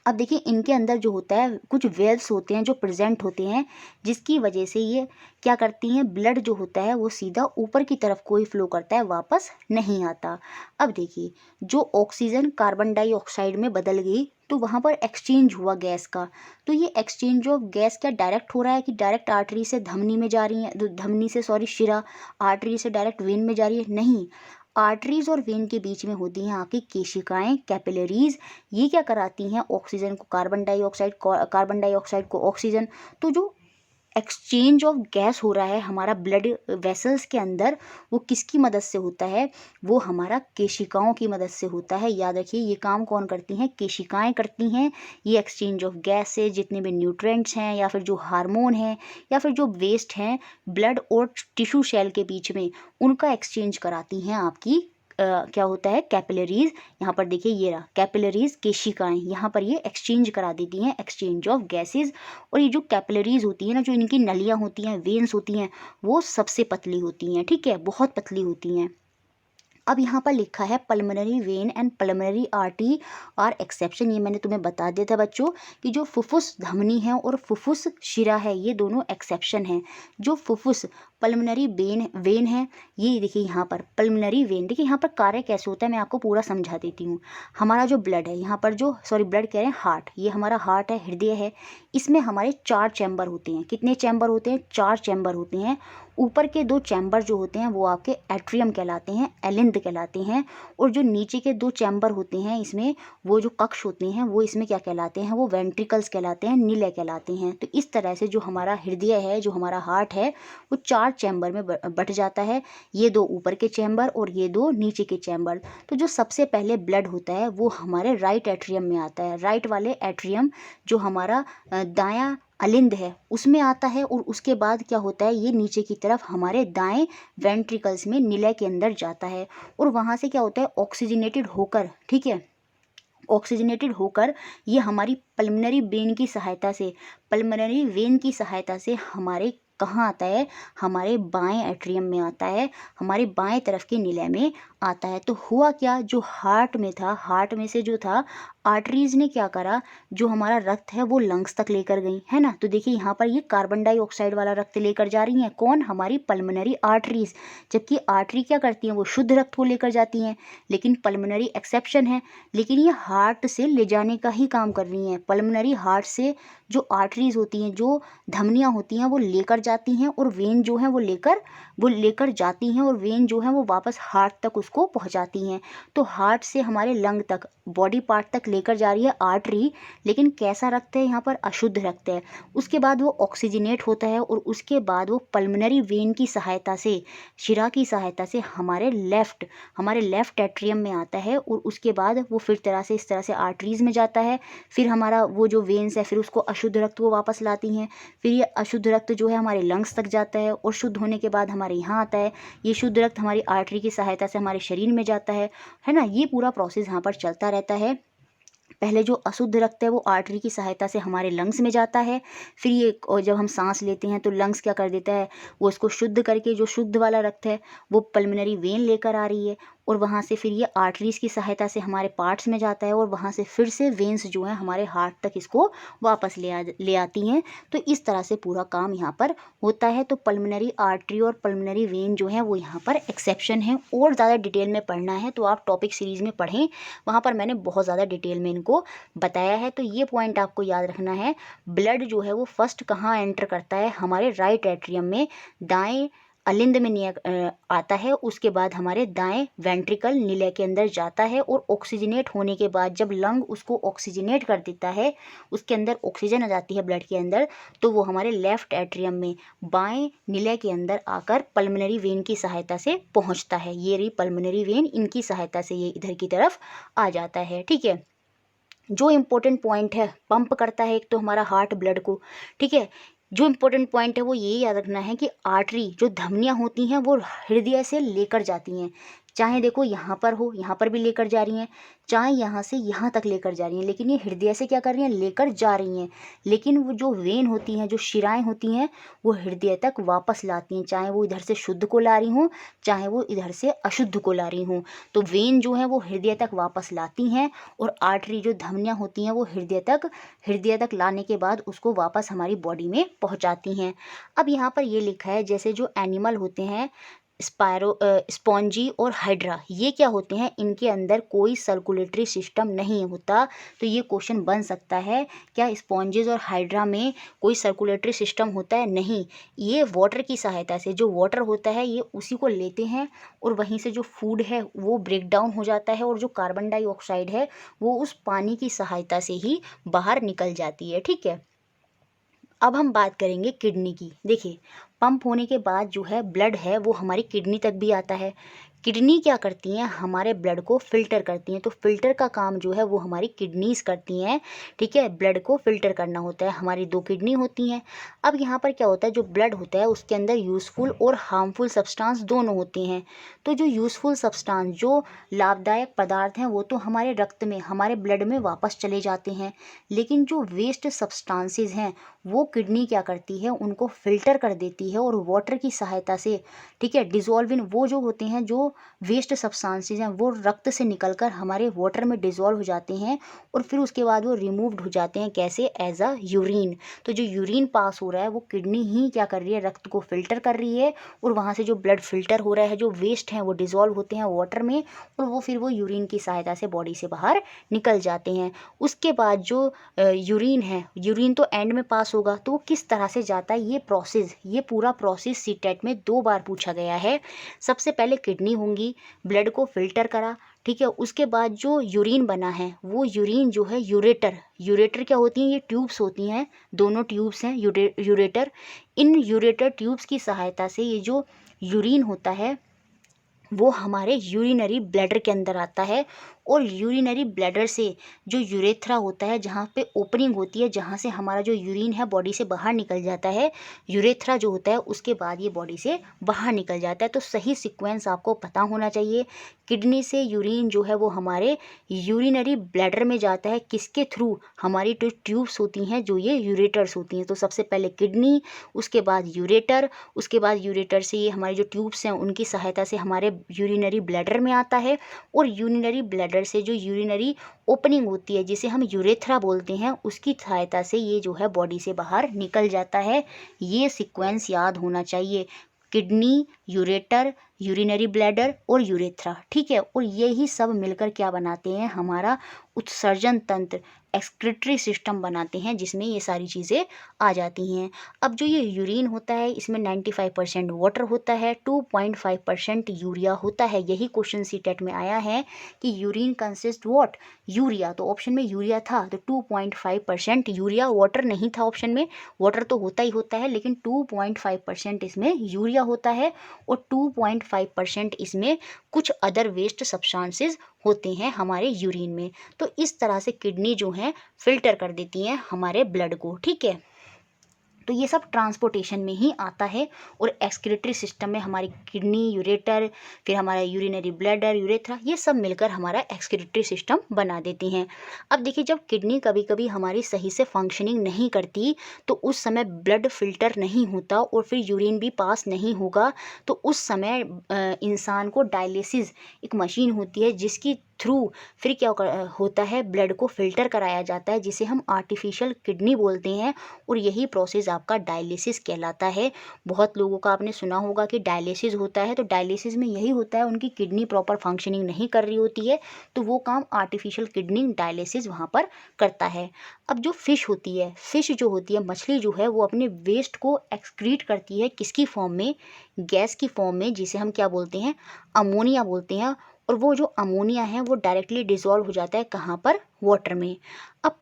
अब देखिए, इनके अंदर जो होता है कुछ वेल्व्स होते हैं जो प्रेजेंट होते हैं, जिसकी वजह से ये क्या करती हैं? ब्लड जो होता है वो सीधा ऊपर की तरफ को ही फ्लो करता है, वापस नहीं आता। अब देखिए, जो ऑक्सीजन कार्बन डाइऑक्साइड में बदल गई, तो वहाँ पर एक्सचेंज हुआ गैस का। तो ये एक्सचेंज ऑफ गैस क्या डायरेक्ट हो रहा है कि डायरेक्ट आर्टरी से धमनी में जा रही है, धमनी से सॉरी शिरा, आर्टरी से डायरेक्ट वेन में जा रही है? नहीं, आर्टरीज और वेन के बीच में होती हैं आपकी केशिकाएं, कैपिलरीज। ये क्या कराती हैं? ऑक्सीजन को कार्बन डाइऑक्साइड, कार्बन डाइऑक्साइड को ऑक्सीजन। तो जो एक्सचेंज ऑफ गैस हो रहा है हमारा ब्लड वेसल्स के अंदर, वो किसकी मदद से होता है? वो हमारा केशिकाओं की मदद से होता है। याद रखिए, ये काम कौन करती हैं? केशिकाएं करती हैं। ये एक्सचेंज ऑफ गैस से जितने भी न्यूट्रिएंट्स हैं, या फिर जो हार्मोन हैं, या फिर जो वेस्ट हैं ब्लड और टिश्यू सेल के बीच में, उनका एक्सचेंज कराती हैं आपकी क्या होता है? कैपिलरीज। यहाँ पर देखिए, ये रहा कैपिलरीज, केशिकाएं, यहाँ पर ये एक्सचेंज करा देती हैं, एक्सचेंज ऑफ गैसेज। और ये जो कैपिलरीज होती है ना, जो इनकी नलियाँ होती हैं, वेन्स होती हैं, वो सबसे पतली होती हैं। ठीक है, बहुत पतली होती हैं। अब यहाँ पर लिखा है pulmonary vein and pulmonary artery are exception. ये मैंने तुम्हें बता दिया था बच्चों कि जो फुफ्फुस धमनी है और फुफ्फुस शिरा है, ये दोनों एक्सेप्शन हैं। जो फुफ्फुस पल्मोनरी वेन है, ये देखिए यहाँ पर पल्मोनरी वेन, देखिए यहाँ पर कार्य कैसे होता है, मैं आपको पूरा समझा देती हूँ। हमारा जो ब्लड है यहाँ पर, जो सॉरी ब्लड कह रहे हैं हार्ट, ये हमारा हार्ट है, हृदय है। इसमें हमारे 4 चैम्बर होते हैं। कितने चैम्बर होते हैं? 4 चैम्बर होते हैं। ऊपर के 2 चैम्बर जो होते हैं वो आपके एट्रियम कहलाते हैं, एलिंद कहलाते हैं। और जो नीचे के 2 चैम्बर होते हैं इसमें, वो जो कक्ष होते हैं, वो इसमें क्या कहलाते हैं? वो वेंट्रिकल्स कहलाते हैं, निलय कहलाते हैं। तो इस तरह से जो हमारा हृदय है, जो हमारा हार्ट है, वो 4 चैम्बर में बट जाता है। ये 2 ऊपर के चैम्बर और ये 2 नीचे के चैम्बर। तो जो सबसे पहले ब्लड होता है वो हमारे राइट एट्रियम में आता है। राइट वाले एट्रियम, जो हमारा दायां अलिंद है, उसमें आता है। और उसके बाद क्या होता है? ये नीचे की तरफ हमारे दाएं वेंट्रिकल्स में, निलय के अंदर जाता है। और वहाँ से क्या होता है? ऑक्सीजनेटेड होकर, ठीक है, ऑक्सीजनेटेड होकर ये हमारी पल्मोनरी वेन की सहायता से, पल्मोनरी वेन की सहायता से हमारे कहाँ आता है? हमारे बाएं एट्रियम में आता है, हमारे बाएं तरफ के निलय में आता है। तो हुआ क्या, जो हार्ट में था, हार्ट में से जो था आर्टरीज़ ने क्या करा, जो हमारा रक्त है वो लंग्स तक लेकर गई, है ना। तो देखिए यहाँ पर ये कार्बन डाइऑक्साइड वाला रक्त लेकर जा रही हैं, कौन, हमारी पल्मोनरी आर्टरीज़। जबकि आर्टरी क्या करती हैं, वो शुद्ध रक्त को लेकर जाती हैं, लेकिन पल्मोनरी एक्सेप्शन है। लेकिन ये हार्ट से ले जाने का ही काम कर रही हैं। पल्मोनरी हार्ट से जो आर्टरीज़ होती हैं, जो धमनियाँ होती हैं, वो लेकर जाती हैं, और वेन जो है वो लेकर जाती हैं, और वेन जो है वो वापस हार्ट तक उसको पहुंचाती हैं। तो हार्ट से हमारे लंग तक, बॉडी पार्ट तक लेकर जा रही है आर्टरी, लेकिन कैसा रक्त है यहाँ पर, अशुद्ध रक्त है। उसके बाद वो ऑक्सीजनेट होता है, और उसके बाद वो पल्मोनरी वेन की सहायता से, शिरा की सहायता से हमारे लेफ्ट एट्रियम में आता है, और उसके बाद वो फिर इस तरह से आर्टरीज़ में जाता है। फिर हमारा वो जो वेन्स है फिर उसको अशुद्ध रक्त को वापस लाती हैं। फिर ये अशुद्ध रक्त जो है हमारे लंग्स तक जाता है, और शुद्ध होने के बाद हमारे यहाँ आता है। ये शुद्ध रक्त हमारी आर्टरी की सहायता से हमारे शरीर में जाता है ना। ये पूरा प्रोसेस यहाँ पर चलता रहता है। पहले जो अशुद्ध रक्त है वो आर्टरी की सहायता से हमारे लंग्स में जाता है। फिर ये जब हम सांस लेते हैं तो लंग्स क्या कर देता है, वो इसको शुद्ध करके, जो शुद्ध वाला रक्त है वो पल्मोनरी वेन लेकर आ रही है, और वहाँ से फिर ये आर्टरीज़ की सहायता से हमारे पार्ट्स में जाता है, और वहाँ से फिर से वेन्स जो हैं हमारे हार्ट तक इसको वापस ले आती हैं। तो इस तरह से पूरा काम यहाँ पर होता है। तो पल्मोनरी आर्टरी और पल्मोनरी वेन जो है वो यहाँ पर एक्सेप्शन है। और ज़्यादा डिटेल में पढ़ना है तो आप टॉपिक सीरीज़ में पढ़ें, वहाँ पर मैंने बहुत ज़्यादा डिटेल में इनको बताया है। तो ये पॉइंट आपको याद रखना है। ब्लड जो है वो फर्स्ट कहाँ एंटर करता है, हमारे राइट एट्रियम में, दाएं अलिंद में आता है। उसके बाद हमारे दाएं वेंट्रिकल निलय के अंदर जाता है, और ऑक्सीजनेट होने के बाद जब लंग उसको ऑक्सीजनेट कर देता है, उसके अंदर ऑक्सीजन आ जाती है ब्लड के अंदर, तो वो हमारे लेफ्ट एट्रियम में बाएं निलय के अंदर आकर पल्मोनरी वेन की सहायता से पहुंचता है। ये रही पल्मोनरी वेन, इनकी सहायता से ये इधर की तरफ आ जाता है। ठीक है, जो इम्पोर्टेंट पॉइंट है, पंप करता है एक तो हमारा हार्ट ब्लड को। ठीक है, जो इम्पोर्टेंट पॉइंट है वो ये याद रखना है कि आर्टरी, जो धमनियाँ होती हैं वो हृदय से लेकर जाती हैं। चाहे देखो यहाँ पर हो, यहाँ पर भी लेकर जा रही हैं, चाहे यहाँ से यहाँ तक लेकर जा रही हैं, लेकिन ये हृदय से क्या कर रही हैं, लेकर जा रही हैं। लेकिन वो जो वेन होती हैं, जो शिराएँ होती हैं, वो हृदय तक वापस लाती हैं, चाहे वो इधर से शुद्ध को ला रही हों, चाहे वो इधर से अशुद्ध को ला रही हों। तो वेन जो है वो हृदय तक वापस लाती हैं, और आर्टरी, जो धमनियाँ होती हैं, वो हृदय तक लाने के बाद उसको वापस हमारी बॉडी में पहुँचाती हैं। अब यहाँ पर ये लिखा है, जैसे जो एनिमल होते हैं स्पॉन्जी और हाइड्रा, ये क्या होते हैं, इनके अंदर कोई सर्कुलेटरी सिस्टम नहीं होता। तो ये क्वेश्चन बन सकता है, क्या स्पॉन्जेस और हाइड्रा में कोई सर्कुलेटरी सिस्टम होता है? नहीं, ये वाटर की सहायता से, जो वाटर होता है ये उसी को लेते हैं, और वहीं से जो फूड है वो ब्रेक डाउन हो जाता है, और जो कार्बन डाइऑक्साइड है वो उस पानी की सहायता से ही बाहर निकल जाती है। ठीक है, अब हम बात करेंगे किडनी की। देखिए, पंप होने के बाद जो है ब्लड है वो हमारी किडनी तक भी आता है। किडनी क्या करती हैं, हमारे ब्लड को फ़िल्टर करती हैं। तो फ़िल्टर का काम जो है वो हमारी किडनीज़ करती हैं। ठीक है, ब्लड को फ़िल्टर करना होता है। हमारी 2 किडनी होती हैं। अब यहाँ पर क्या होता है, जो ब्लड होता है उसके अंदर यूज़फुल और हार्मफुल सब्सटेंस दोनों होते हैं। तो जो यूज़फुल सब्सटेंस, जो लाभदायक पदार्थ हैं, वो तो हमारे रक्त में, हमारे ब्लड में वापस चले जाते हैं। लेकिन जो वेस्ट सब्सटेंसेस हैं वो किडनी क्या करती है, उनको फ़िल्टर कर देती है, और वाटर की सहायता से, ठीक है, डिज़ोल्व इन, वो जो होते हैं, जो वेस्ट सब्सटेंसेस हैं वो रक्त से निकलकर हमारे वाटर में डिज़ोल्व हो जाते हैं, और फिर उसके बाद वो रिमूव्ड हो जाते हैं। कैसे? As a urine. तो जो यूरिन पास हो रहा है वो किडनी ही क्या कर रही है, रक्त को फ़िल्टर कर रही है, और वहाँ से जो ब्लड फ़िल्टर हो रहा है, जो वेस्ट हैं वो डिज़ोल्व होते हैं वाटर में, और वो फिर वो यूरिन की सहायता से बॉडी से बाहर निकल जाते हैं। उसके बाद जो यूरिन है, यूरिन तो एंड में पास होगा, तो वो किस तरह से जाता है, ये पूरा प्रोसेस सीटेट में 2 बार पूछा गया है। सबसे पहले किडनी होंगी, ब्लड को फ़िल्टर करा, ठीक है, उसके बाद जो यूरिन बना है वो यूरिन जो है यूरेटर क्या होती हैं, ये ट्यूब्स होती हैं, दोनों ट्यूब्स हैं यूरेटर। इन यूरेटर ट्यूब्स की सहायता से ये जो यूरिन होता है वो हमारे यूरिनरी ब्लैडर के अंदर आता है, और यूरिनरी ब्लैडर से जो यूरेथ्रा होता है, जहाँ पे ओपनिंग होती है, जहाँ से हमारा जो यूरिन है बॉडी से बाहर निकल जाता है, यूरेथ्रा जो होता है उसके बाद ये बॉडी से बाहर निकल जाता है। तो सही सीक्वेंस आपको पता होना चाहिए। किडनी से यूरिन जो है वो हमारे यूरिनरी ब्लैडर में जाता है, किसके थ्रू? हमारी जो ट्यूब्स होती हैं, जो ये यूरेटर्स होती हैं। तो सबसे पहले किडनी, उसके बाद यूरेटर, उसके बाद यूरेटर से ये हमारी जो ट्यूब्स हैं उनकी सहायता से हमारे यूरिनरी ब्लैडर में आता है, और यूरिनरी ब्लैडर से जो यूरिनरी ओपनिंग होती है, जिसे हम यूरेथ्रा बोलते हैं, उसकी सहायता से ये जो है बॉडी से बाहर निकल जाता है। ये सीक्वेंस याद होना चाहिए। किडनी, यूरेटर, यूरिनरी ब्लैडर और यूरेथ्रा, ठीक है। और यही सब मिलकर क्या बनाते हैं? हमारा उत्सर्जन तंत्र, एक्सक्रीटरी सिस्टम बनाते हैं, जिसमें ये सारी चीज़ें आ जाती हैं। अब जो ये यूरिन होता है, इसमें 95% वाटर होता है, 2.5% यूरिया होता है। यही क्वेश्चन सीटेट में आया है कि यूरिन कंसिस्ट व्हाट? यूरिया। तो ऑप्शन में यूरिया था, तो 2.5% यूरिया, वाटर नहीं था ऑप्शन में। वाटर तो होता ही होता है, लेकिन 2.5% इसमें यूरिया होता है, और 2.5% इसमें कुछ अदर वेस्ट सब्सटेंसेस होते हैं हमारे यूरिन में। तो इस तरह से किडनी जो है फिल्टर कर देती हैं हमारे ब्लड को, ठीक है। तो ये सब ट्रांसपोर्टेशन में ही आता है, और एक्सक्रीटरी सिस्टम में हमारी किडनी, यूरेटर, फिर हमारा यूरिनरी ब्लैडर, यूरेथ्रा, ये सब मिलकर हमारा एक्सक्रीटरी सिस्टम बना देती हैं। अब देखिए, जब किडनी कभी कभी हमारी सही से फंक्शनिंग नहीं करती, तो उस समय ब्लड फिल्टर नहीं होता और फिर यूरिन भी पास नहीं होगा। तो उस समय इंसान को डायलिसिस, एक मशीन होती है जिसकी थ्रू फिर क्या होता है, ब्लड को फिल्टर कराया जाता है, जिसे हम आर्टिफिशियल किडनी बोलते हैं, और यही प्रोसेस आपका डायलिसिस कहलाता है। बहुत लोगों का आपने सुना होगा कि डायलिसिस होता है, तो डायलिसिस में यही होता है, उनकी किडनी प्रॉपर फंक्शनिंग नहीं कर रही होती है, तो वो काम आर्टिफिशियल किडनी डायलिसिस वहाँ पर करता है। अब जो फिश होती है, फिश जो होती है, मछली जो है, वो अपने वेस्ट को एक्सक्रीट करती है, किसकी फॉर्म में? गैस की फॉर्म में, जिसे हम क्या बोलते हैं? अमोनिया बोलते हैं। और वो जो अमोनिया है वो डायरेक्टली डिसॉल्व हो जाता है कहाँ पर? वाटर में। अब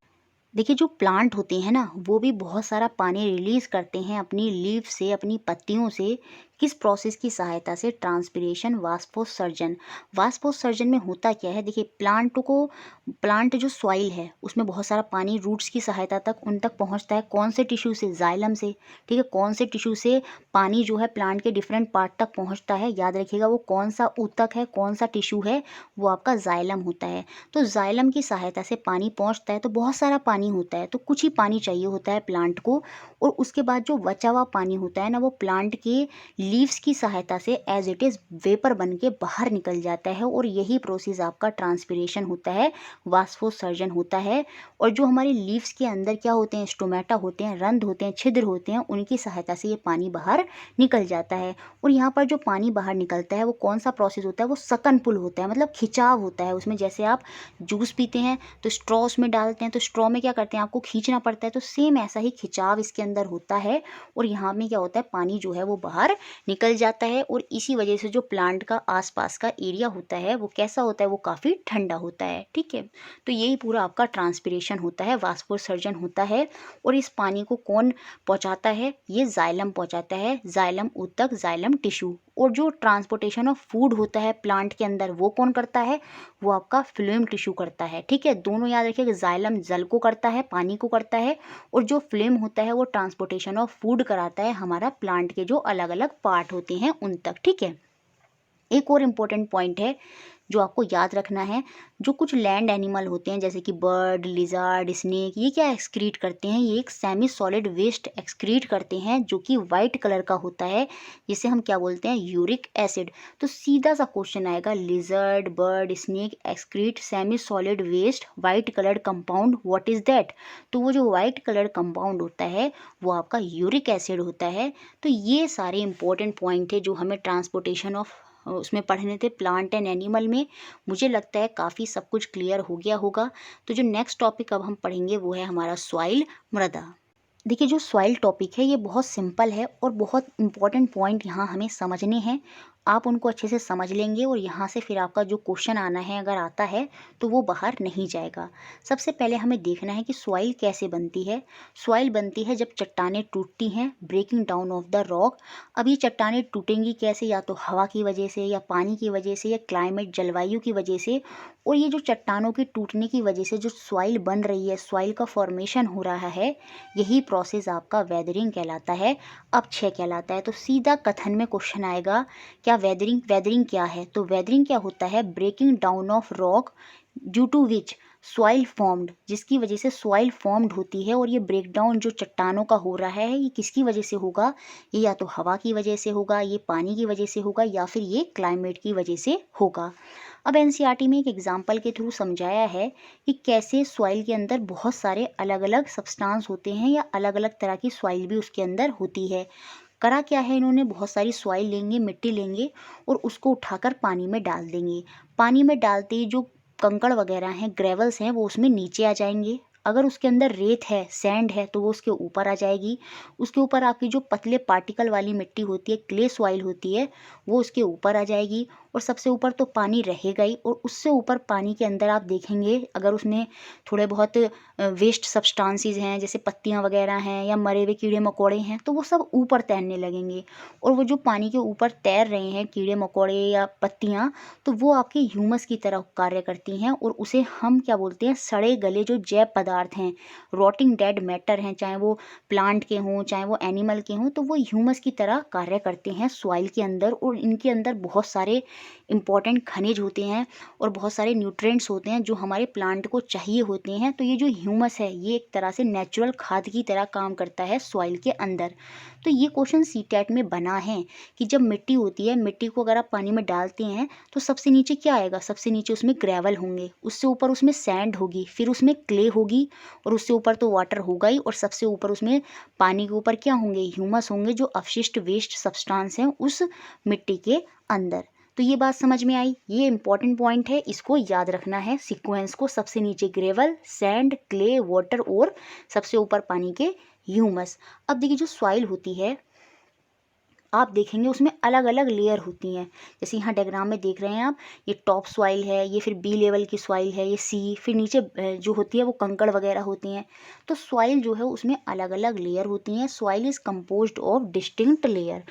देखिए, जो प्लांट होते हैं ना, वो भी बहुत सारा पानी रिलीज़ करते हैं अपनी लीफ से, अपनी पत्तियों से। किस प्रोसेस की सहायता से? ट्रांसपिरेशन, वाष्पोत्सर्जन। वाष्पोत्सर्जन में होता क्या है? देखिए, प्लांट जो सॉइल है उसमें बहुत सारा पानी रूट्स की सहायता तक उन तक पहुंचता है। कौन से टिश्यू से? जाइलम से, ठीक है। कौन से टिश्यू से पानी जो है प्लांट के डिफरेंट पार्ट तक पहुंचता है? याद रखिएगा, वो कौन सा ऊतक है, कौन सा टिश्यू है? वो आपका जाइलम होता है। तो जाइलम की सहायता से पानी पहुंचता है, तो बहुत सारा पानी होता है, तो कुछ ही पानी चाहिए होता है प्लांट को। और उसके बाद जो बचा हुआ पानी होता है ना, वो प्लांट के लीव्स की सहायता से एज इट इज़ वेपर बन के बाहर निकल जाता है, और यही प्रोसेस आपका ट्रांसपिरेशन होता है, वाष्पोत्सर्जन होता है। और जो हमारी लीव्स के अंदर क्या होते हैं? स्टोमेटा होते हैं, रंध्र होते हैं, छिद्र होते हैं, उनकी सहायता से ये पानी बाहर निकल जाता है। और यहाँ पर जो पानी बाहर निकलता है वो कौन सा प्रोसेस होता है? वो सकन पुल होता है, मतलब खिंचाव होता है उसमें। जैसे आप जूस पीते हैं तो स्ट्रॉ उसमें डालते हैं, तो स्ट्रॉ में क्या करते हैं? आपको खींचना पड़ता है, तो सेम ऐसा ही खिंचाव इसके अंदर होता है। और यहाँ में क्या होता है? पानी जो है वो बाहर निकल जाता है, और इसी वजह से जो प्लांट का आसपास का एरिया होता है वो कैसा होता है? वो काफ़ी ठंडा होता है, ठीक है। तो यही पूरा आपका ट्रांसपिरेशन होता है, वाष्पोत्सर्जन होता है। और इस पानी को कौन पहुंचाता है? ये जाइलम पहुंचाता है, जाइलम ऊतक, जाइलम टिश्यू। और जो ट्रांसपोर्टेशन ऑफ फूड होता है प्लांट के अंदर, वो कौन करता है? वो आपका फ्लोएम टिश्यू करता है, ठीक है। दोनों याद रखिए कि जाइलम जल को करता है, पानी को करता है, और जो फ्लेम होता है वो ट्रांसपोर्टेशन ऑफ फूड कराता है हमारा प्लांट के जो अलग अलग पार्ट होते हैं उन तक, ठीक है। एक और इम्पोर्टेंट पॉइंट है जो आपको याद रखना है। जो कुछ लैंड एनिमल होते हैं, जैसे कि बर्ड, लिजार्ड, स्नेक, ये क्या एक्सक्रीट करते हैं? ये एक सेमी सॉलिड वेस्ट एक्सक्रीट करते हैं, जो कि वाइट कलर का होता है, जिसे हम क्या बोलते हैं? Uric acid. तो सीधा सा क्वेश्चन आएगा, lizard, bird, snake excrete semi solid waste white coloured compound, what is that? तो वो जो वाइट कलर्ड कंपाउंड होता है वो आपका यूरिक एसिड होता है। तो ये सारे इंपॉर्टेंट पॉइंट थे जो हमें ट्रांसपोर्टेशन ऑफ उसमें पढ़ने थे, प्लांट एंड एनिमल में। मुझे लगता है काफ़ी सब कुछ क्लियर हो गया होगा। तो जो नेक्स्ट टॉपिक अब हम पढ़ेंगे वो है हमारा सॉइल, मृदा। देखिए, जो सॉइल टॉपिक है ये बहुत सिंपल है, और बहुत इंपॉर्टेंट पॉइंट यहाँ हमें समझने हैं। आप उनको अच्छे से समझ लेंगे और यहाँ से फिर आपका जो क्वेश्चन आना है अगर आता है तो वो बाहर नहीं जाएगा। सबसे पहले हमें देखना है कि सॉइल कैसे बनती है। सॉइल बनती है जब चट्टानें टूटती हैं, breaking down of the rock. अब ये चट्टानें टूटेंगी कैसे, या तो हवा की वजह से, या पानी की वजह से, या क्लाइमेट जलवायु की वजह से। और ये जो चट्टानों के टूटने की वजह से जो सॉइल बन रही है, सॉइल का फॉर्मेशन हो रहा है, यही प्रोसेस आपका वेदरिंग कहलाता है, अपक्षय कहलाता है। तो सीधा कथन में क्वेश्चन आएगा क्या वेदरिंग, वेदरिंग क्या है? तो वेदरिंग क्या होता है? Breaking down of rock due to which soil formed, जिसकी वजह से सॉइल फॉर्म्ड होती है। और ये ब्रेकडाउन जो चट्टानों का हो रहा है, ये किसकी वजह से होगा? ये या तो हवा की वजह से होगा, ये पानी की वजह से होगा, या फिर ये क्लाइमेट की वजह से होगा। अब एनसीईआरटी में एक एग्जाम्पल के थ्रू समझाया है कि कैसे सॉइल के अंदर बहुत सारे अलग अलग सब्सटेंस होते हैं, या अलग अलग तरह की सॉइल भी उसके अंदर होती है। करा क्या है इन्होंने, बहुत सारी सॉइल लेंगे, मिट्टी लेंगे और उसको उठाकर पानी में डाल देंगे। पानी में डालते ही जो कंकड़ वगैरह हैं, ग्रेवल्स हैं, वो उसमें नीचे आ जाएंगे। अगर उसके अंदर रेत है, सैंड है, तो वो उसके ऊपर आ जाएगी। उसके ऊपर आपकी जो पतले पार्टिकल वाली मिट्टी होती है, क्ले सॉइल होती है, वो उसके ऊपर आ जाएगी। और सबसे ऊपर तो पानी रहेगा ही, और उससे ऊपर पानी के अंदर आप देखेंगे अगर उसमें थोड़े बहुत वेस्ट सब्सटेंसेस हैं, जैसे पत्तियां वगैरह हैं या मरे हुए कीड़े मकोड़े हैं, तो वो सब ऊपर तैरने लगेंगे। और वो जो पानी के ऊपर तैर रहे हैं कीड़े मकोड़े या पत्तियां, तो वो आपके ह्यूमस की तरह कार्य करती हैं। और उसे हम क्या बोलते हैं? सड़े गले जो जैव पदार्थ हैं, रॉटिंग डेड मैटर हैं, चाहे वो प्लांट के हों चाहे वो एनिमल के हों, तो वो ह्यूमस की तरह कार्य करते हैं सॉइल के अंदर। और इनके अंदर बहुत सारे इंपॉर्टेंट खनिज होते हैं और बहुत सारे न्यूट्रिएंट्स होते हैं जो हमारे प्लांट को चाहिए होते हैं। तो ये जो ह्यूमस है, ये एक तरह से नेचुरल खाद की तरह काम करता है सॉइल के अंदर। तो ये क्वेश्चन सीटेट में बना है कि जब मिट्टी होती है, मिट्टी को अगर आप पानी में डालते हैं तो सबसे नीचे क्या आएगा? सबसे नीचे उसमें ग्रेवल होंगे, उससे ऊपर उसमें सैंड होगी, फिर उसमें क्ले होगी, और उससे ऊपर तो वाटर होगा ही, और सबसे ऊपर उसमें पानी के ऊपर क्या होंगे? ह्यूमस होंगे, जो अवशिष्ट वेस्ट सब्सटेंस हैं उस मिट्टी के अंदर। तो ये बात समझ में आई? ये इंपॉर्टेंट पॉइंट है, इसको याद रखना है सीक्वेंस को। सबसे नीचे ग्रेवल, सैंड, क्ले, वाटर, और सबसे ऊपर पानी के ह्यूमस। अब देखिए जो सॉइल होती है, आप देखेंगे उसमें अलग अलग लेयर होती हैं। जैसे यहाँ डायग्राम में देख रहे हैं आप, ये टॉप सॉइल है, ये फिर बी लेवल की सॉइल है, ये सी, फिर नीचे जो होती है वो कंकड़ वगैरह होती हैं। तो सॉइल जो है उसमें अलग अलग लेयर होती हैं। Soil is composed of distinct layer.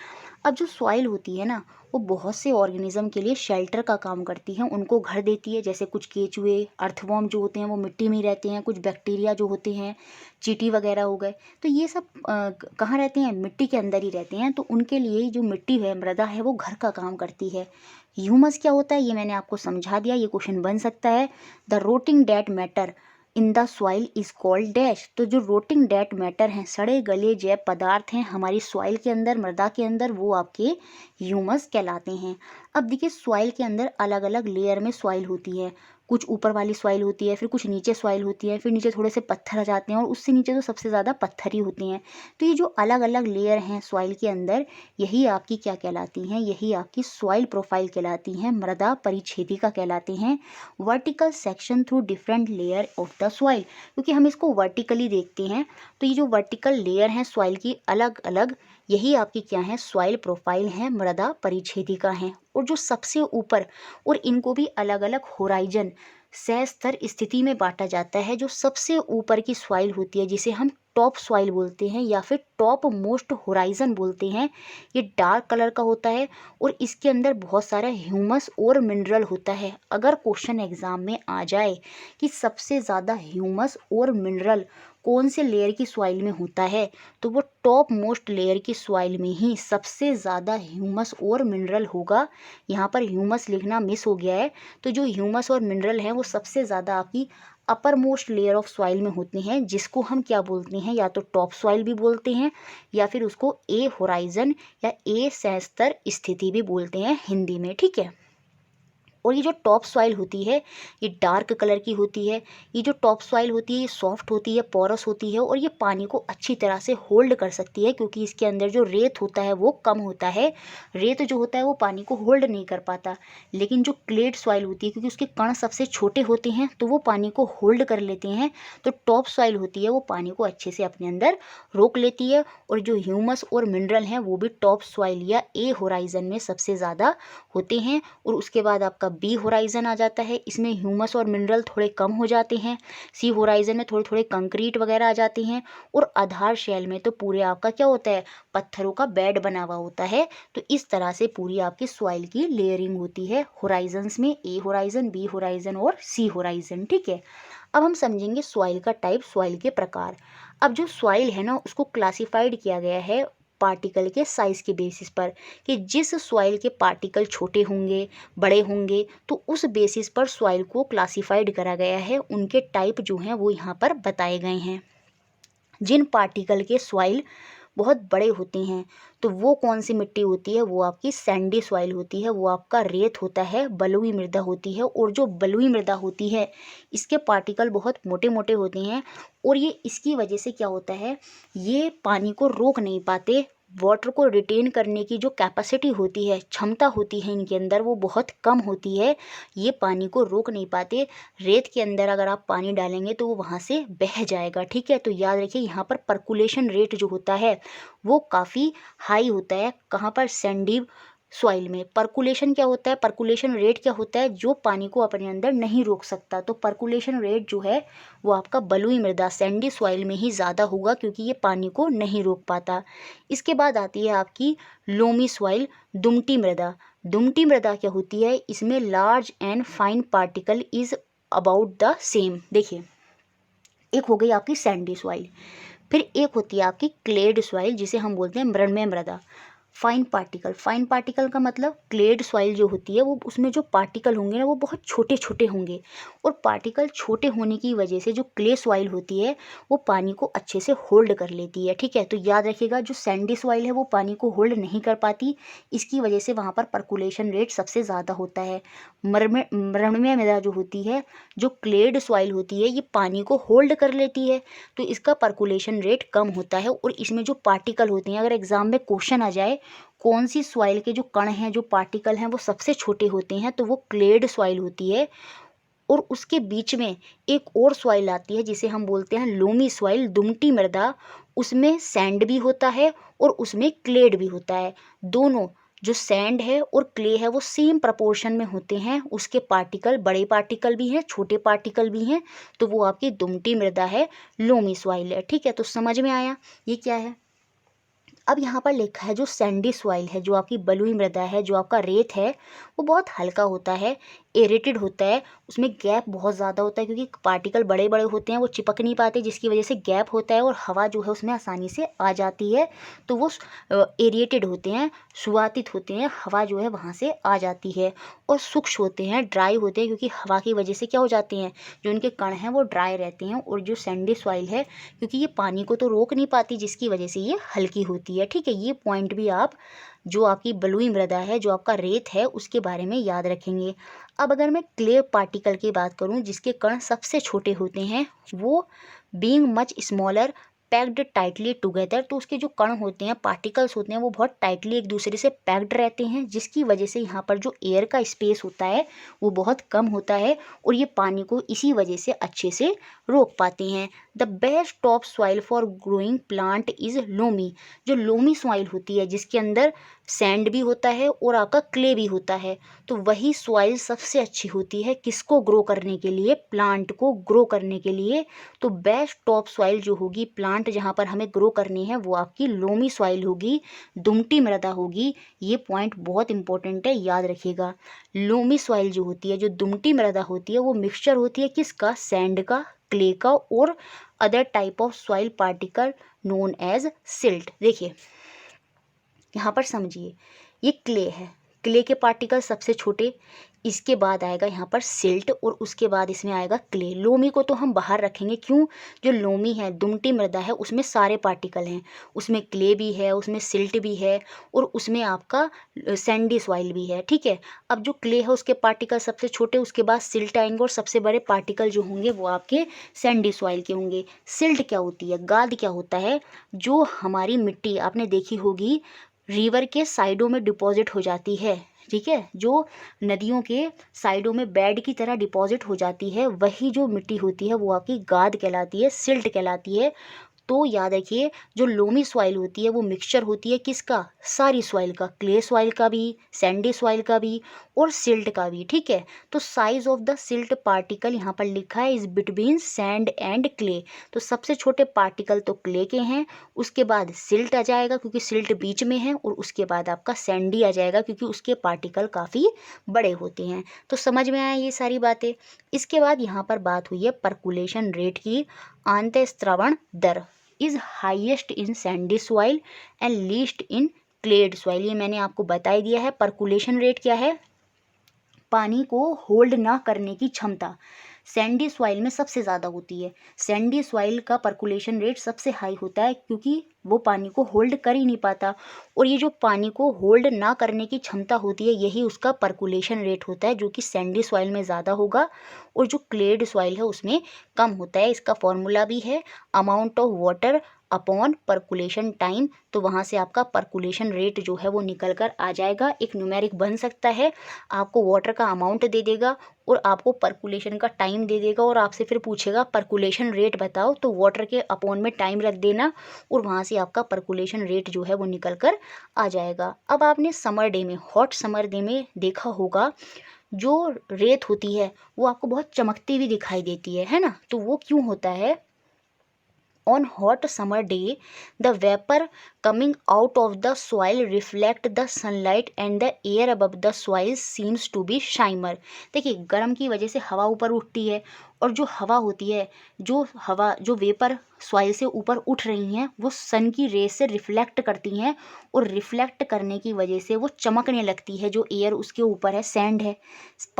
अब जो सॉइल होती है ना, वो बहुत से ऑर्गेनिज्म के लिए शेल्टर का काम करती है, उनको घर देती है। जैसे कुछ केचुए, अर्थवॉर्म जो होते हैं वो मिट्टी में ही रहते हैं, कुछ बैक्टीरिया जो होते हैं, चींटी वगैरह हो गए, तो ये सब कहाँ रहते हैं? मिट्टी के अंदर ही रहते हैं। तो उनके लिए जो मिट्टी है, मृदा है, वो घर का काम करती है। ह्यूमस क्या होता है ये मैंने आपको समझा दिया। ये क्वेश्चन बन सकता है, the rotting dead matter in the soil is called dash. तो जो रोटिंग डेड मैटर हैं, सड़े गले जैव पदार्थ हैं हमारी सॉइल के अंदर, मृदा के अंदर, वो आपके ह्यूमस कहलाते हैं। अब देखिए सॉइल के अंदर अलग अलग लेयर में सॉइल होती है। कुछ ऊपर वाली सॉइल होती है, फिर कुछ नीचे सॉइल होती है, फिर नीचे थोड़े से पत्थर आ जाते हैं, और उससे नीचे तो सबसे ज़्यादा पत्थर ही होते हैं। तो ये जो अलग अलग लेयर हैं सॉइल के अंदर, यही आपकी क्या कहलाती हैं? यही आपकी सॉइल प्रोफाइल कहलाती हैं, मृदा परिच्छेदिका कहलाते हैं। Vertical section through different layer of the soil, क्योंकि हम इसको वर्टिकली देखते हैं, तो ये जो वर्टिकल लेयर हैं सॉइल की अलग अलग, यही आपकी क्या है? सॉइल प्रोफाइल हैं, मृदा परिच्छेदिका हैं। और जो सबसे ऊपर, और इनको भी अलग अलग होराइजन, सहस्तर स्थिति में बांटा जाता है। जो सबसे ऊपर की सॉइल होती है, जिसे हम टॉप सॉइल बोलते हैं या फिर टॉप मोस्ट होराइजन बोलते हैं, ये डार्क कलर का होता है और इसके अंदर बहुत सारा ह्यूमस और मिनरल होता है। अगर क्वेश्चन एग्जाम में आ जाए कि सबसे ज़्यादा ह्यूमस और मिनरल कौन से लेयर की सॉइल में होता है, तो वो टॉप मोस्ट लेयर की सॉइल में ही सबसे ज़्यादा ह्यूमस और मिनरल होगा। यहाँ पर ह्यूमस लिखना मिस हो गया है। तो जो ह्यूमस और मिनरल हैं वो सबसे ज़्यादा आपकी upper most layer of soil में होते हैं, जिसको हम क्या बोलते हैं? या तो टॉप सॉइल भी बोलते हैं, या फिर उसको ए होराइजन या ए सहस्तर स्थिति भी बोलते हैं हिंदी में। ठीक है, और ये जो टॉप सॉइल होती है ये डार्क कलर की होती है। ये जो टॉप सॉइल होती है ये सॉफ्ट होती है, पोरस होती है और ये पानी को अच्छी तरह से होल्ड कर सकती है, क्योंकि इसके अंदर जो रेत होता है वो कम होता है। रेत जो होता है वो पानी को होल्ड नहीं कर पाता, लेकिन जो क्लेड सॉइल होती है क्योंकि उसके कण सबसे छोटे होते हैं तो वो पानी को होल्ड कर लेते हैं। तो टॉप सॉइल होती है वो पानी को अच्छे से अपने अंदर रोक लेती है। और जो ह्यूमस और मिनरल हैं वो भी टॉप सॉइल या ए होराइजन में सबसे ज़्यादा होते हैं। और उसके बाद आपका बी होराइजन आ जाता है, इसमें ह्यूमस और मिनरल थोड़े कम हो जाते हैं। सी होराइजन में थोड़े थोड़े कंक्रीट वगैरह आ जाते हैं। और आधार शेल में तो पूरे आपका क्या होता है, पत्थरों का बेड बना हुआ होता है। तो इस तरह से पूरी आपकी सॉइल की लेयरिंग होती है होराइजन्स में, ए होराइजन, बी होराइजन और सी होराइजन। ठीक है, अब हम समझेंगे सॉइल का टाइप, सॉइल के प्रकार। अब जो सॉइल है ना उसको क्लासिफाइड किया गया है पार्टिकल के साइज के बेसिस पर, कि जिस सॉइल के पार्टिकल छोटे होंगे, बड़े होंगे, तो उस बेसिस पर सॉइल को क्लासिफाइड करा गया है। उनके टाइप जो हैं वो यहाँ पर बताए गए हैं। जिन पार्टिकल के सॉइल बहुत बड़े होते हैं तो वो कौन सी मिट्टी होती है, वो आपकी सैंडी सॉइल होती है, वो आपका रेत होता है, बलुई मृदा होती है। और जो बलुई मृदा होती है इसके पार्टिकल बहुत मोटे मोटे होते हैं और ये इसकी वजह से क्या होता है, ये पानी को रोक नहीं पाते। वाटर को रिटेन करने की जो कैपेसिटी होती है, क्षमता होती है इनके अंदर, वो बहुत कम होती है। ये पानी को रोक नहीं पाते। रेत के अंदर अगर आप पानी डालेंगे तो वो वहाँ से बह जाएगा। ठीक है, तो याद रखिए यहाँ पर परकुलेशन रेट जो होता है वो काफ़ी हाई होता है। कहाँ पर, सैंडी सॉइल में। परकुलेशन क्या होता है, परकुलेशन रेट क्या होता है, जो पानी को अपने अंदर नहीं रोक सकता। तो परकुलेशन रेट जो है वो आपका बलुई मृदा, सैंडी सॉइल में ही ज़्यादा होगा, क्योंकि ये पानी को नहीं रोक पाता। इसके बाद आती है आपकी लोमी सॉइल, दुमटी मृदा। दुमटी मृदा क्या होती है, इसमें large and fine particle is about the same. देखिए, एक हो गई आपकी सैंडी सॉइल, फिर एक होती है आपकी क्लेड सॉइल जिसे हम बोलते हैं मृण्मय मृदा। फाइन पार्टिकल, फाइन पार्टिकल का मतलब क्लेड सॉइल जो होती है वो उसमें जो पार्टिकल होंगे ना वो बहुत छोटे छोटे होंगे। और पार्टिकल छोटे होने की वजह से जो क्ले सॉइल होती है वो पानी को अच्छे से होल्ड कर लेती है। ठीक है, तो याद रखिएगा जो सैंडी सॉइल है वो पानी को होल्ड नहीं कर पाती, इसकी वजह से वहाँ पर परकुलेशन रेट सबसे ज़्यादा होता है। मृण्मय मृदा जो होती है, जो क्लेड सॉइल होती है, ये पानी को होल्ड कर लेती है, तो इसका परकुलेशन रेट कम होता है। और इसमें जो पार्टिकल होते हैं, अगर एग्जाम में क्वेश्चन आ जाए कौन सी सॉइल के जो कण हैं, जो पार्टिकल हैं वो सबसे छोटे होते हैं, तो वो क्लेड सॉइल होती है। और उसके बीच में एक और सॉइल आती है जिसे हम बोलते हैं लोमी सॉइल, दुमटी मृदा। उसमें सैंड भी होता है और उसमें क्लेड भी होता है। दोनों, जो सैंड है और क्ले है, वो सेम प्रपोर्शन में होते हैं। उसके पार्टिकल, बड़े पार्टिकल भी हैं, छोटे पार्टिकल भी हैं, तो वो आपकी दुमटी मृदा है, लोमी सॉइल है। ठीक है, तो समझ में आया ये क्या है। अब यहाँ पर लिखा है जो सैंडी सॉइल है, जो आपकी बलुई मृदा है, जो आपका रेत है, वो बहुत हल्का होता है, एरेटेड होता है, उसमें गैप बहुत ज़्यादा होता है, क्योंकि पार्टिकल बड़े बड़े होते हैं, वो चिपक नहीं पाते, जिसकी वजह से गैप होता है और हवा जो है उसमें आसानी से आ जाती है। तो वो एरिएटेड होते हैं, सुवातित होते हैं, हवा जो है वहाँ से आ जाती है। और शुष्क होते हैं, ड्राई होते हैं, क्योंकि हवा की वजह से क्या हो जाते हैं, जो उनके कण हैं वो ड्राई रहते हैं। और जो सैंडी सॉइल है, क्योंकि ये पानी को तो रोक नहीं पाती, जिसकी वजह से ये हल्की होती है। ठीक है, ये पॉइंट भी आप जो आपकी बलुई मृदा है, जो आपका रेत है, उसके बारे में याद रखेंगे। अब अगर मैं क्ले पार्टिकल की बात करूं जिसके कण सबसे छोटे होते हैं, वो being much smaller packed tightly together, तो उसके जो कण होते हैं, पार्टिकल्स होते हैं, वो बहुत टाइटली एक दूसरे से पैक्ड रहते हैं, जिसकी वजह से यहाँ पर जो एयर का स्पेस होता है वो बहुत कम होता है और ये पानी को इसी वजह से अच्छे से रोक पाते हैं। The best top soil for growing plant is loamy. जो लोमी सॉइल होती है जिसके अंदर सैंड भी होता है और आपका क्ले भी होता है, तो वही सॉइल सबसे अच्छी होती है किसको ग्रो करने के लिए, प्लांट को ग्रो करने के लिए। तो बेस्ट टॉप सॉइल जो होगी, प्लांट जहाँ पर हमें ग्रो करनी है, वो आपकी लोमी सॉइल होगी, दुमटी मृदा होगी। ये पॉइंट बहुत इंपॉर्टेंट है, याद रखिएगा। लोमी सॉइल जो होती है, जो दुमटी मृदा होती है, वो मिक्सचर होती है किसका, सैंड का, क्ले का और other type of soil particle known as silt. देखिए यहाँ पर समझिए, ये क्ले है, क्ले के पार्टिकल सबसे छोटे, इसके बाद आएगा यहाँ पर सिल्ट और उसके बाद इसमें आएगा क्ले। लोमी को तो हम बाहर रखेंगे, क्यों? जो लोमी है, दुमटी मृदा है, उसमें सारे पार्टिकल हैं, उसमें क्ले भी है, उसमें सिल्ट भी है और उसमें आपका सैंडी सॉइल भी है, ठीक है। अब जो क्ले है उसके पार्टिकल सबसे छोटे, उसके बाद सिल्ट आएंगे और सबसे बड़े पार्टिकल जो होंगे वो आपके सैंडी सॉइल के होंगे। सिल्ट क्या होती है, गाद क्या होता है? जो हमारी मिट्टी आपने देखी होगी रिवर के साइडों में डिपॉजिट हो जाती है, ठीक है, जो नदियों के साइडों में बेड की तरह डिपॉजिट हो जाती है, वही जो मिट्टी होती है वो आपकी गाद कहलाती है, सिल्ट कहलाती है। तो याद रखिए, जो लोमी सॉइल होती है वो मिक्सचर होती है किसका? सारी सॉइल का, क्ले सॉइल का भी, सैंडी सॉइल का भी और सिल्ट का भी, ठीक है। तो size of the silt particle यहाँ पर लिखा है is between sand and clay. तो सबसे छोटे पार्टिकल तो क्ले के हैं, उसके बाद सिल्ट आ जाएगा क्योंकि सिल्ट बीच में है, और उसके बाद आपका सैंडी आ जाएगा क्योंकि उसके पार्टिकल काफ़ी बड़े होते हैं। तो समझ में आया ये सारी बातें। इसके बाद यहाँ पर बात हुई है परकुलेशन रेट की। अंतःस्रावण दर is highest in sandy soil and least in clayey soil. ये मैंने आपको बता ही दिया है। परकुलेशन रेट क्या है? पानी को होल्ड ना करने की क्षमता सैंडी सॉइल में सबसे ज़्यादा होती है। सैंडी सॉइल का परकुलेशन रेट सबसे हाई होता है क्योंकि वो पानी को होल्ड कर ही नहीं पाता, और ये जो पानी को होल्ड ना करने की क्षमता होती है यही उसका परकुलेशन रेट होता है, जो कि सैंडी सॉइल में ज़्यादा होगा और जो क्लेड सॉइल है उसमें कम होता है। इसका फॉर्मूला भी है amount of water upon percolation time. तो वहाँ से आपका परकुलेशन रेट जो है वो निकल कर आ जाएगा। एक न्यूमेरिक बन सकता है, आपको वाटर का अमाउंट दे देगा और आपको परकुलेशन का टाइम दे देगा, और आपसे फिर पूछेगा परकुलेशन रेट बताओ, तो वाटर के अपॉन में टाइम रख देना और वहाँ से आपका परकुलेशन रेट जो है वो निकल कर आ जाएगा। अब आपने समर डे में, हॉट समर डे में देखा होगा जो रेत होती है वो आपको बहुत चमकती हुई दिखाई देती है ना? तो वो क्यों होता है? On hot summer day, the vapor coming out of the soil reflect the sunlight and the air above the soil seems to be shimmer। देखिए, गर्म की वजह से हवा ऊपर उठती है, और जो हवा होती है, जो वेपर सॉइल से ऊपर उठ रही हैं वो सन की रेस से रिफ्लेक्ट करती हैं, और रिफ्लेक्ट करने की वजह से वो चमकने लगती है। जो एयर उसके ऊपर है, सैंड है,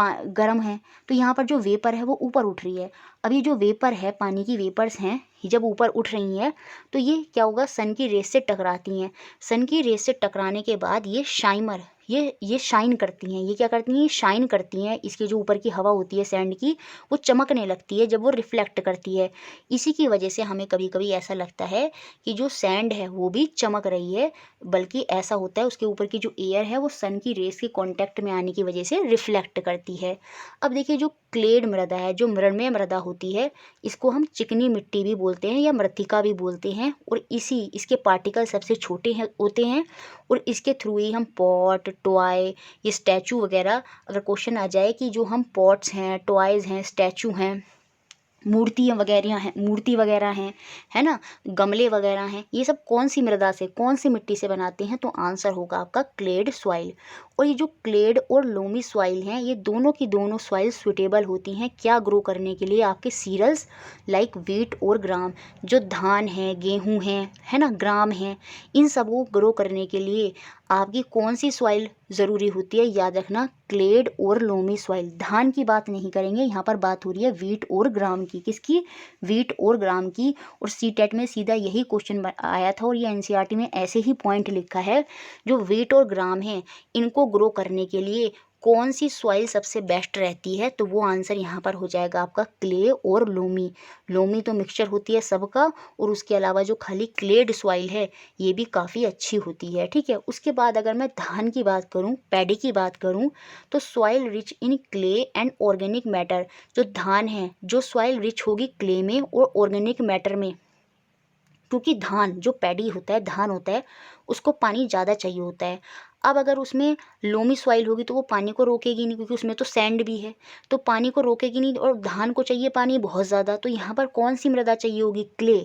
गर्म है, तो यहाँ पर जो वेपर है वो ऊपर उठ रही है। अभी जो वेपर है, पानी की वेपर्स हैं, जब ऊपर उठ रही हैं तो ये क्या होगा? सन की रेस से टकराती हैं। सन की रेस से टकराने के बाद ये शाइमर, ये शाइन करती हैं। ये क्या करती हैं? ये शाइन करती हैं। इसके जो ऊपर की हवा होती है सैंड की, वो चमकने लगती है जब वो रिफ्लेक्ट करती है। इसी की वजह से हमें कभी कभी ऐसा लगता है कि जो सैंड है वो भी चमक रही है, बल्कि ऐसा होता है उसके ऊपर की जो एयर है वो सन की रेस के कांटेक्ट में आने की वजह से रिफ्लेक्ट करती है। अब देखिए, जो क्लेड मृदा है, जो मृणमय मृदा होती है, इसको हम चिकनी मिट्टी भी बोलते हैं या मृत्तिका भी बोलते हैं, और इसके पार्टिकल सबसे छोटे होते हैं, और इसके थ्रू ही हम पॉट, टॉय, ये स्टैचू वगैरह, अगर क्वेश्चन आ जाए कि जो हम पॉट्स हैं, टॉयज़ हैं, स्टैचू हैं, मूर्ति वगैरह हैं, है ना, गमले वगैरह हैं, ये सब कौन सी मृदा से, कौन सी मिट्टी से बनाते हैं? तो आंसर होगा आपका क्लेड सॉइल। और ये जो क्लेड और लोमी सॉइल हैं, ये दोनों की दोनों सॉइल सुटेबल होती हैं क्या ग्रो करने के लिए? आपके सीरियल्स लाइक व्हीट और ग्राम, जो धान है, गेहूँ हैं, है ना, ग्राम हैं, इन सब को ग्रो करने के लिए आपकी कौन सी सॉइल ज़रूरी होती है? याद रखना, क्लेड और लोमी सॉइल। धान की बात नहीं करेंगे, यहाँ पर बात हो रही है व्हीट और ग्राम की। किसकी? व्हीट और ग्राम की। और सीटेट में सीधा यही क्वेश्चन आया था, और ये एनसीईआरटी में ऐसे ही पॉइंट लिखा है, जो व्हीट और ग्राम हैं इनको ग्रो करने के लिए कौन सी सॉइल सबसे बेस्ट रहती है? तो वो आंसर यहाँ पर हो जाएगा आपका क्ले और लोमी। लोमी तो मिक्सचर होती है सबका, और उसके अलावा जो खाली क्लेड सॉइल है ये भी काफ़ी अच्छी होती है, ठीक है। उसके बाद अगर मैं धान की बात करूँ, पैडी की बात करूँ, तो soil rich in clay and organic matter. जो धान है, जो सॉइल रिच होगी क्ले में और ऑर्गेनिक मैटर में, क्योंकि धान, जो पैडी होता है, धान होता है, उसको पानी ज़्यादा चाहिए होता है। अब अगर उसमें लोमी सॉइल होगी तो वो पानी को रोकेगी नहीं, क्योंकि उसमें तो सैंड भी है, तो पानी को रोकेगी नहीं, और धान को चाहिए पानी बहुत ज़्यादा। तो यहाँ पर कौन सी मृदा चाहिए होगी? क्ले,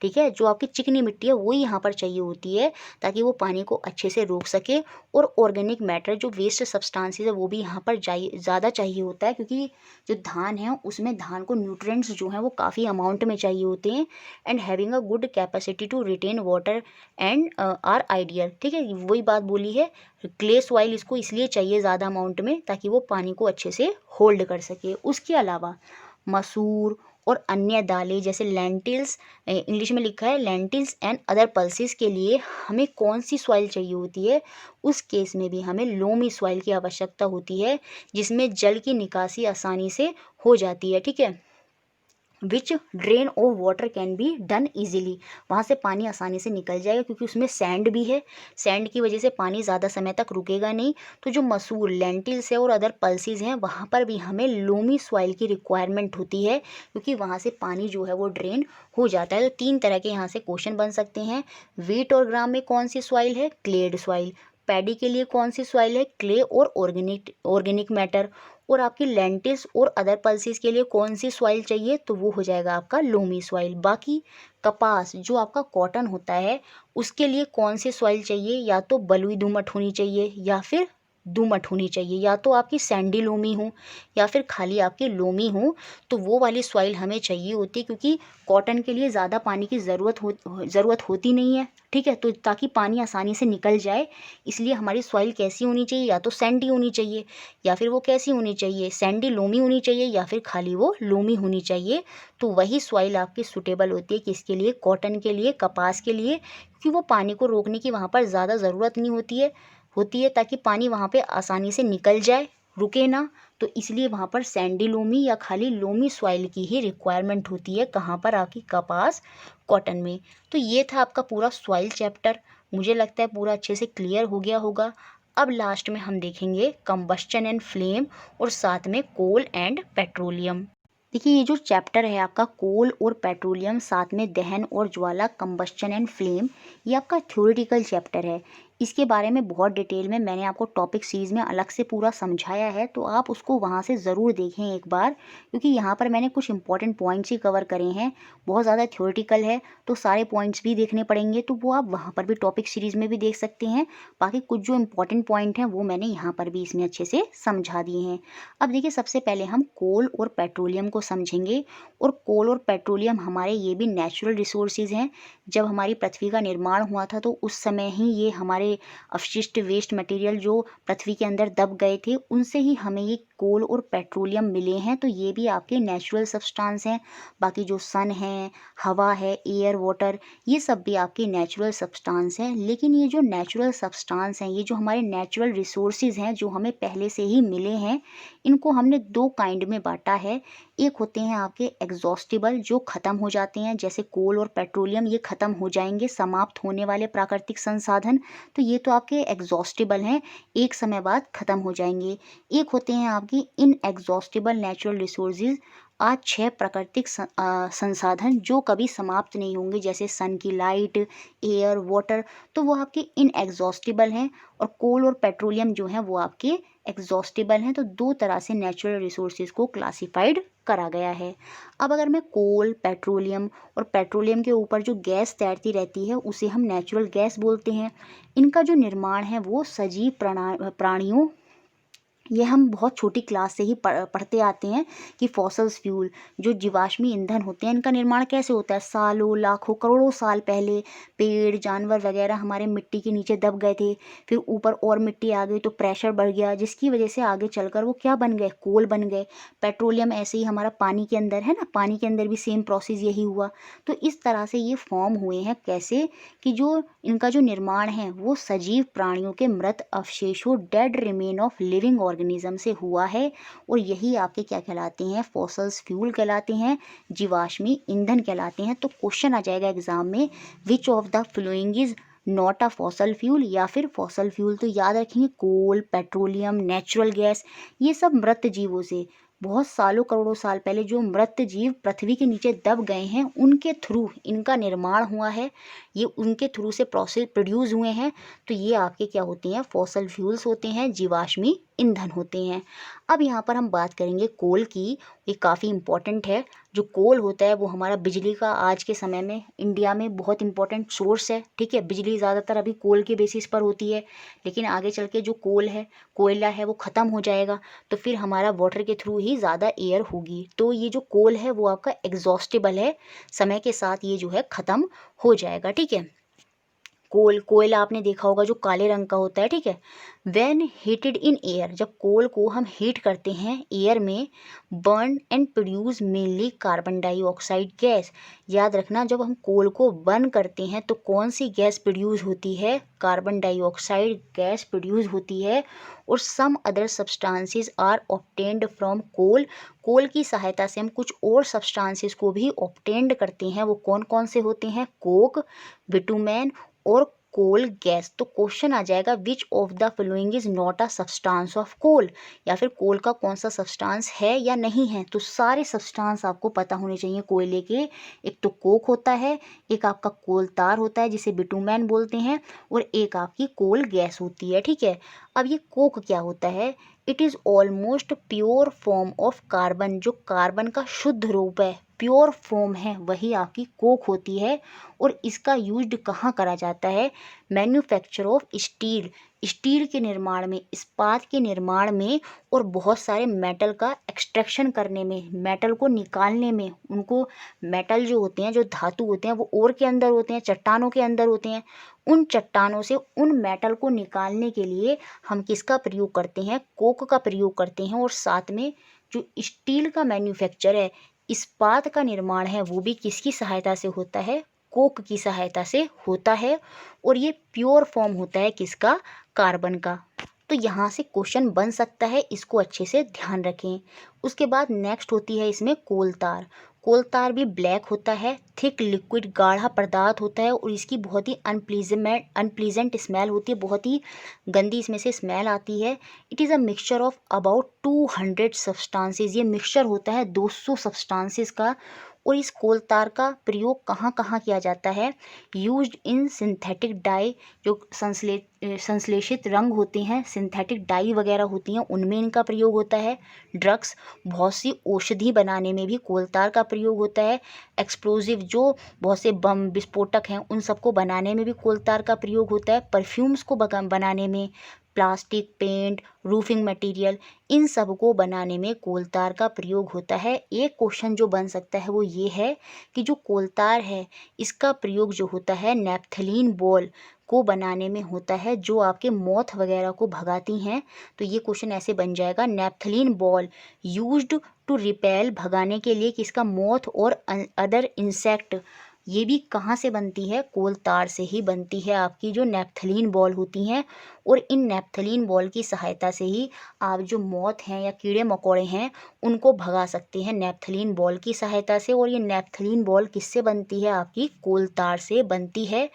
ठीक है, जो आपकी चिकनी मिट्टी है वही यहाँ पर चाहिए होती है, ताकि वो पानी को अच्छे से रोक सके। और ऑर्गेनिक मैटर, जो वेस्ट सब्सटेंसेस है, वो भी यहाँ पर ज़्यादा चाहिए होता है, क्योंकि जो धान है उसमें धान को न्यूट्रिएंट्स जो हैं वो काफ़ी अमाउंट में चाहिए होते हैं, and having a good capacity to retain water and are ideal, ठीक है, वही बात बोली है, क्ले सॉइल इसको इसलिए चाहिए ज़्यादा अमाउंट में ताकि वो पानी को अच्छे से होल्ड कर सके। उसके अलावा मसूर और अन्य दालें जैसे लेंटिल्स, इंग्लिश में लिखा है लेंटिल्स एंड अदर पल्सेस के लिए हमें कौन सी सॉइल चाहिए होती है, उस केस में भी हमें लोमी सॉइल की आवश्यकता होती है, जिसमें जल की निकासी आसानी से हो जाती है। ठीक है, which drain of water can be done easily, वहाँ से पानी आसानी से निकल जाएगा क्योंकि उसमें सैंड भी है, सैंड की वजह से पानी ज़्यादा समय तक रुकेगा नहीं। तो जो मसूर, लेंटिल्स है और अदर पल्सीज हैं, वहाँ पर भी हमें लोमी सॉइल की रिक्वायरमेंट होती है क्योंकि वहाँ से पानी जो है वो ड्रेन हो जाता है। तो 3 तरह के यहाँ से क्वेश्चन बन सकते हैं। वीट और ग्राम में कौन सी सॉइल है, क्लेड सॉइल। पैडी के लिए कौन सी सॉइल है, क्ले और ऑर्गेनिक मैटर। और आपकी लेंटिल्स और अदर पल्सेस के लिए कौन सी सॉइल चाहिए, तो वो हो जाएगा आपका लोमी सॉइल। बाकी कपास जो आपका कॉटन होता है उसके लिए कौन सी सॉइल चाहिए, या तो बलुई दोमट होनी चाहिए या फिर दोमट होनी चाहिए, या तो आपकी सैंडी लोमी हो या फिर खाली आपकी लोमी हो, तो वो वाली सॉइल हमें चाहिए होती है क्योंकि कॉटन के लिए ज़्यादा पानी की ज़रूरत होती नहीं है। ठीक है, तो ताकि पानी आसानी से निकल जाए इसलिए हमारी सॉइल कैसी होनी चाहिए, या तो सैंडी होनी चाहिए या फिर वो कैसी होनी चाहिए, सैंडी लोमी होनी चाहिए या फिर खाली वो लोमी होनी चाहिए। तो वही सॉइल आपकी सूटेबल होती है किसके लिए, कॉटन के लिए, कपास के लिए, क्योंकि वो पानी को रोकने की वहाँ पर ज़्यादा ज़रूरत नहीं होती है ताकि पानी वहाँ पे आसानी से निकल जाए, रुके ना। तो इसलिए वहाँ पर सैंडी लोमी या खाली लोमी सॉइल की ही रिक्वायरमेंट होती है, कहाँ पर, आपकी कपास, कॉटन में। तो ये था आपका पूरा सॉइल चैप्टर, मुझे लगता है पूरा अच्छे से क्लियर हो गया होगा। अब लास्ट में हम देखेंगे कंबस्चन एंड फ्लेम और साथ में कोल एंड पेट्रोलियम। देखिए, ये जो चैप्टर है आपका कोल और पेट्रोलियम साथ में दहन और ज्वाला, कंबस्चन एंड फ्लेम, ये आपका थ्योरेटिकल चैप्टर है। इसके बारे में बहुत डिटेल में मैंने आपको टॉपिक सीरीज में अलग से पूरा समझाया है, तो आप उसको वहाँ से ज़रूर देखें एक बार, क्योंकि यहाँ पर मैंने कुछ इंपॉर्टेंट पॉइंट्स ही कवर करे हैं। बहुत ज़्यादा थ्योरेटिकल है तो सारे पॉइंट्स भी देखने पड़ेंगे, तो वो आप वहाँ पर भी टॉपिक सीरीज़ में भी देख सकते हैं। बाकी कुछ जो इंपॉर्टेंट पॉइंट हैं वो मैंने यहाँ पर भी इसमें अच्छे से समझा दिए हैं। अब देखिए, सबसे पहले हम कोल और पेट्रोलियम को समझेंगे। और कोल और पेट्रोलियम हमारे ये भी नेचुरल रिसोर्सेज हैं। जब हमारी पृथ्वी का निर्माण हुआ था तो उस समय ही ये हमारे अवशिष्ट वेस्ट मटेरियल जो पृथ्वी के अंदर दब गए थे, उनसे ही हमें ये कोल और पेट्रोलियम मिले हैं। तो ये भी आपके नेचुरल सब्सटेंस हैं। बाकी जो सन है, हवा है, एयर, वाटर, ये सब भी आपके नेचुरल सब्सटेंस हैं। लेकिन ये जो नेचुरल सब्सटेंस हैं, ये जो हमारे नेचुरल रिसोर्सेज हैं जो हमें पहले से ही मिले हैं, इनको हमने 2 काइंड में बांटा है। एक होते हैं आपके एग्जॉस्टिबल जो ख़त्म हो जाते हैं, जैसे कोल और पेट्रोलियम, ये ख़त्म हो जाएंगे, समाप्त होने वाले प्राकृतिक संसाधन, तो ये तो आपके एग्जॉस्टिबल हैं, एक समय बाद ख़त्म हो जाएंगे। एक होते हैं आपकी इनएग्जॉस्टिबल नेचुरल रिसोर्सेज, आज 6 प्राकृतिक संसाधन जो कभी समाप्त नहीं होंगे, जैसे सन की लाइट, एयर, वाटर, तो वो आपके इनएग्जॉस्टिबल हैं। और कोल और पेट्रोलियम जो हैं वो आपके एग्जॉस्टिबल हैं। तो 2 तरह से नेचुरल रिसोर्सेज को क्लासिफाइड करा गया है। अब अगर मैं कोल, पेट्रोलियम और पेट्रोलियम के ऊपर जो गैस तैरती रहती है उसे हम नेचुरल गैस बोलते हैं। इनका जो निर्माण है वो सजीव प्राणियों, ये हम बहुत छोटी क्लास से ही पढ़ते आते हैं कि फॉसल्स फ्यूल जो जीवाश्मी ईंधन होते हैं, इनका निर्माण कैसे होता है, सालों, लाखों, करोड़ों साल पहले पेड़, जानवर वगैरह हमारे मिट्टी के नीचे दब गए थे, फिर ऊपर और मिट्टी आ गई तो प्रेशर बढ़ गया, जिसकी वजह से आगे चलकर वो क्या बन गए, कोल बन गए। पेट्रोलियम ऐसे ही हमारा पानी के अंदर है ना, पानी के अंदर भी सेम प्रोसेस यही हुआ। तो इस तरह से ये फॉर्म हुए हैं, कैसे कि जो इनका जो निर्माण है वो सजीव प्राणियों के मृत अवशेषों, dead remain of living organism से हुआ है। और यही आपके क्या कहलाते हैं, फॉसल्स फ्यूल कहलाते हैं, जीवाश्मी ईंधन कहलाते हैं। तो क्वेश्चन आ जाएगा एग्जाम में, विच of the following is not a fossil fuel, या फिर फॉसल फ्यूल। तो याद रखेंगे, कोल, पेट्रोलियम, नेचुरल गैस, ये सब मृत जीवों से बहुत सालों, करोड़ों साल पहले जो मृत जीव पृथ्वी के नीचे दब गए हैं, उनके थ्रू इनका निर्माण हुआ है, ये उनके थ्रू से प्रोसेस प्रोड्यूस हुए हैं। तो ये आपके क्या होते हैं, फॉसल फ्यूल्स होते हैं, जीवाश्मी ईंधन होते हैं। अब यहाँ पर हम बात करेंगे कोल की, ये काफ़ी इम्पॉर्टेंट है। जो कोल होता है वो हमारा बिजली का आज के समय में इंडिया में बहुत इंपॉर्टेंट सोर्स है। ठीक है, बिजली ज़्यादातर अभी कोल के बेसिस पर होती है, लेकिन आगे चल के जो कोल है, कोयला है, वो ख़त्म हो जाएगा, तो फिर हमारा वाटर के थ्रू ही ज़्यादा एयर होगी। तो ये जो कोल है वो आपका एग्जॉस्टेबल है, समय के साथ ये जो है ख़त्म हो जाएगा। ठीक है, कोयला आपने देखा होगा जो काले रंग का होता है, ठीक है। व्हेन हीटेड इन एयर, जब कोल को हम हीट करते हैं एयर में, burn and produce mainly carbon dioxide gas. याद रखना, जब हम कोल को बर्न करते हैं तो कौन सी गैस प्रोड्यूस होती है, कार्बन डाइऑक्साइड गैस प्रोड्यूस होती है। और some other substances are obtained from coal, coal की सहायता से हम कुछ और सब्सटेंसेस को भी ऑब्टेन्ड करते हैं। वो कौन कौन से होते हैं, कोक, बिटुमेन और कोल गैस। तो क्वेश्चन आ जाएगा which of the following is not a substance of coal, या फिर कोल का कौन सा सब्सटेंस है या नहीं है। तो सारे सब्सटेंस आपको पता होने चाहिए कोयले के। एक तो कोक होता है, एक आपका कोल तार होता है जिसे बिटुमेन बोलते हैं, और एक आपकी कोल गैस होती है, ठीक है। अब ये कोक क्या होता है, it is almost pure form of carbon, जो कार्बन का शुद्ध रूप है, प्योर फॉर्म है, वही आपकी कोक होती है। और इसका यूज्ड कहाँ करा जाता है, मैन्युफैक्चर ऑफ स्टील, स्टील के निर्माण में, इस्पात के निर्माण में, और बहुत सारे मेटल का एक्सट्रैक्शन करने में, मेटल को निकालने में। उनको मेटल जो होते हैं, जो धातु होते हैं, वो ओर के अंदर होते हैं, चट्टानों के अंदर होते हैं। उन चट्टानों से उन मेटल को निकालने के लिए हम किसका प्रयोग करते हैं, कोक का प्रयोग करते हैं। और साथ में जो स्टील का मैन्युफैक्चर है, इस्पात का निर्माण है, वो भी किसकी सहायता से होता है, कोक की सहायता से होता है। और ये प्योर फॉर्म होता है किसका, कार्बन का। तो यहाँ से क्वेश्चन बन सकता है, इसको अच्छे से ध्यान रखें। उसके बाद नेक्स्ट होती है इसमें कोल तार। कोल तार भी ब्लैक होता है, थिक लिक्विड गाढ़ा पदार्थ होता है, और इसकी बहुत ही अनप्लीजेंट स्मेल होती है, बहुत ही गंदी इसमें से स्मेल आती है। It is a mixture of about 200 substances, ये मिक्सचर होता है 200 सब्सटेंसेस का। और इस कोल तार का प्रयोग कहाँ कहाँ किया जाता है, यूज्ड इन सिंथेटिक डाई, जो संश्लेषित रंग होते हैं, सिंथेटिक डाई वगैरह होती हैं, उनमें इनका प्रयोग होता है। ड्रग्स, बहुत सी औषधि बनाने में भी कोल तार का प्रयोग होता है। एक्सप्लोजिव, जो बहुत से बम विस्फोटक हैं, उन सबको बनाने में भी कोल तार का प्रयोग होता है। परफ्यूम्स को बनाने में, प्लास्टिक, पेंट, रूफिंग मटेरियल, इन सब को बनाने में कोल तार का प्रयोग होता है। एक क्वेश्चन जो बन सकता है वो ये है कि जो कोल तार है, इसका प्रयोग जो होता है नैप्थलीन बॉल को बनाने में होता है, जो आपके मौत वगैरह को भगाती हैं। तो ये क्वेश्चन ऐसे बन जाएगा, naphthalene ball used to repel, भगाने के लिए किसका, मौत और अदर इंसेक्ट। ये भी कहाँ से बनती है, कोल तार से ही बनती है, आपकी जो नैप्थलीन बॉल होती हैं। और इन नैप्थलीन बॉल की सहायता से ही आप जो मौत हैं या कीड़े मकोड़े हैं, उनको भगा सकते हैं नैप्थलीन बॉल की सहायता से। और ये नैप्थलीन बॉल किससे बनती है, आपकी कोल तार से बनती है।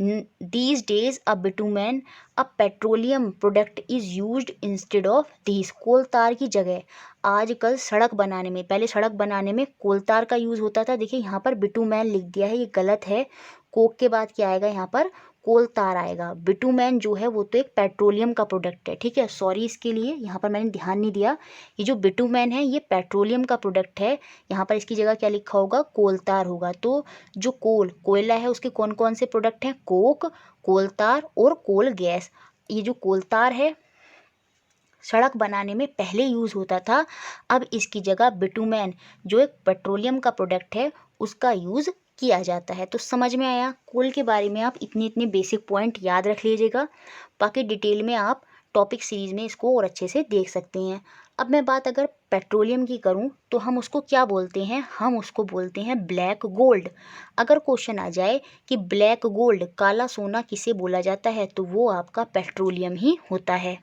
These days a bitumen, a petroleum product is used instead of these, coal tar की जगह आजकल सड़क बनाने में, पहले सड़क बनाने में कोल तार का यूज़ होता था। देखिए यहाँ पर बिटुमेन लिख दिया है, ये गलत है। कोक के बाद क्या आएगा, यहाँ पर कोल तार आएगा। बिटुमेन जो है वो तो एक पेट्रोलियम का प्रोडक्ट है, ठीक है, सॉरी इसके लिए, यहाँ पर मैंने ध्यान नहीं दिया। ये जो बिटुमेन है ये पेट्रोलियम का प्रोडक्ट है, यहाँ पर इसकी जगह क्या लिखा होगा, कोल तार होगा। तो जो कोयला है उसके कौन कौन से प्रोडक्ट हैं, कोक, कोल तार और कोल गैस। ये जो कोल तार है सड़क बनाने में पहले यूज़ होता था, अब इसकी जगह बिटुमेन जो एक पेट्रोलियम का प्रोडक्ट है उसका यूज़ किया जाता है। तो समझ में आया, कोल के बारे में आप इतने इतने बेसिक पॉइंट याद रख लीजिएगा, बाकी डिटेल में आप टॉपिक सीरीज़ में इसको और अच्छे से देख सकते हैं। अब मैं बात अगर पेट्रोलियम की करूं तो हम उसको क्या बोलते हैं, हम उसको बोलते हैं ब्लैक गोल्ड। अगर क्वेश्चन आ जाए कि ब्लैक गोल्ड, काला सोना किसे बोला जाता है, तो वो आपका पेट्रोलियम ही होता है।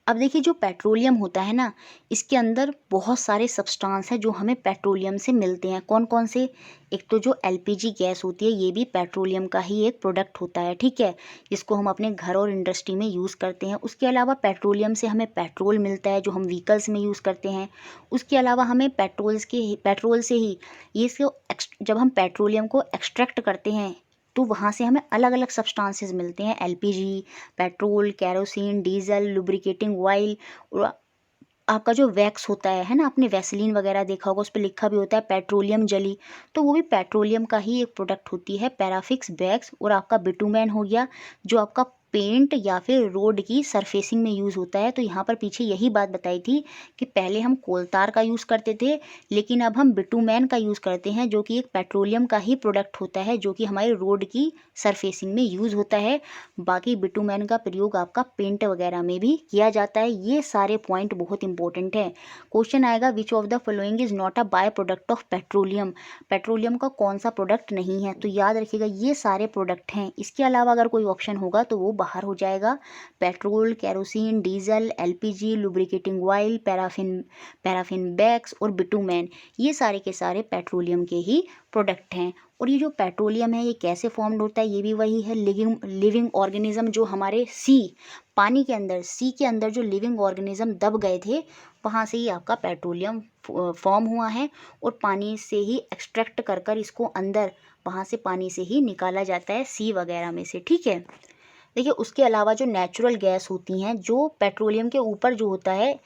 अब देखिए जो पेट्रोलियम होता है ना, इसके अंदर बहुत सारे सब्सटेंस हैं जो हमें पेट्रोलियम से मिलते हैं। कौन कौन से, एक तो जो एलपीजी गैस होती है ये भी पेट्रोलियम का ही एक प्रोडक्ट होता है, ठीक है, जिसको हम अपने घर और इंडस्ट्री में यूज़ करते हैं। उसके अलावा पेट्रोलियम से हमें पेट्रोल मिलता है जो हम व्हीकल्स में यूज़ करते हैं। उसके अलावा हमें पेट्रोल से ही जब हम पेट्रोलियम को एक्सट्रैक्ट करते हैं तो वहाँ से हमें अलग अलग सब्सटेंसेस मिलते हैं, LPG, petrol, kerosene, diesel, lubricating oil, और आपका जो वैक्स होता है ना, आपने वैसलीन वगैरह देखा होगा, उस पर लिखा भी होता है पेट्रोलियम जली, तो वो भी पेट्रोलियम का ही एक प्रोडक्ट होती है, पैराफिक्स बैग्स। और आपका बिटुमेन हो गया जो आपका पेंट या फिर रोड की सरफेसिंग में यूज़ होता है। तो यहाँ पर पीछे यही बात बताई थी कि पहले हम कोल तार का यूज़ करते थे, लेकिन अब हम बिटुमेन का यूज़ करते हैं, जो कि एक पेट्रोलियम का ही प्रोडक्ट होता है, जो कि हमारे रोड की सरफेसिंग में यूज़ होता है। बाकी बिटुमेन का प्रयोग आपका पेंट वगैरह में भी किया जाता है। ये सारे पॉइंट बहुत इंपॉर्टेंट है। क्वेश्चन आएगा, विच of the following is not a by product of petroleum. Petroleum का कौन सा प्रोडक्ट नहीं है? तो याद रखिएगा ये सारे प्रोडक्ट हैं। इसके अलावा अगर कोई ऑप्शन होगा तो वो बाहर हो जाएगा। Petrol, kerosene, diesel, LPG, lubricating oil, paraffin bags और बिटुमेन, ये सारे के सारे पेट्रोलियम के ही प्रोडक्ट हैं। और ये जो पेट्रोलियम है ये कैसे फॉर्म्ड होता है? ये भी वही है, लिविंग ऑर्गेनिज्म जो हमारे पानी के अंदर, सी के अंदर जो लिविंग ऑर्गेनिज्म दब गए थे, वहाँ से ही आपका पेट्रोलियम फॉर्म हुआ है। और पानी से ही एक्सट्रैक्ट कर कर इसको अंदर वहाँ से पानी से ही निकाला जाता है, सी वगैरह में से। ठीक है, देखिए उसके अलावा जो नेचुरल गैस होती हैं, जो पेट्रोलियम के ऊपर जो होता है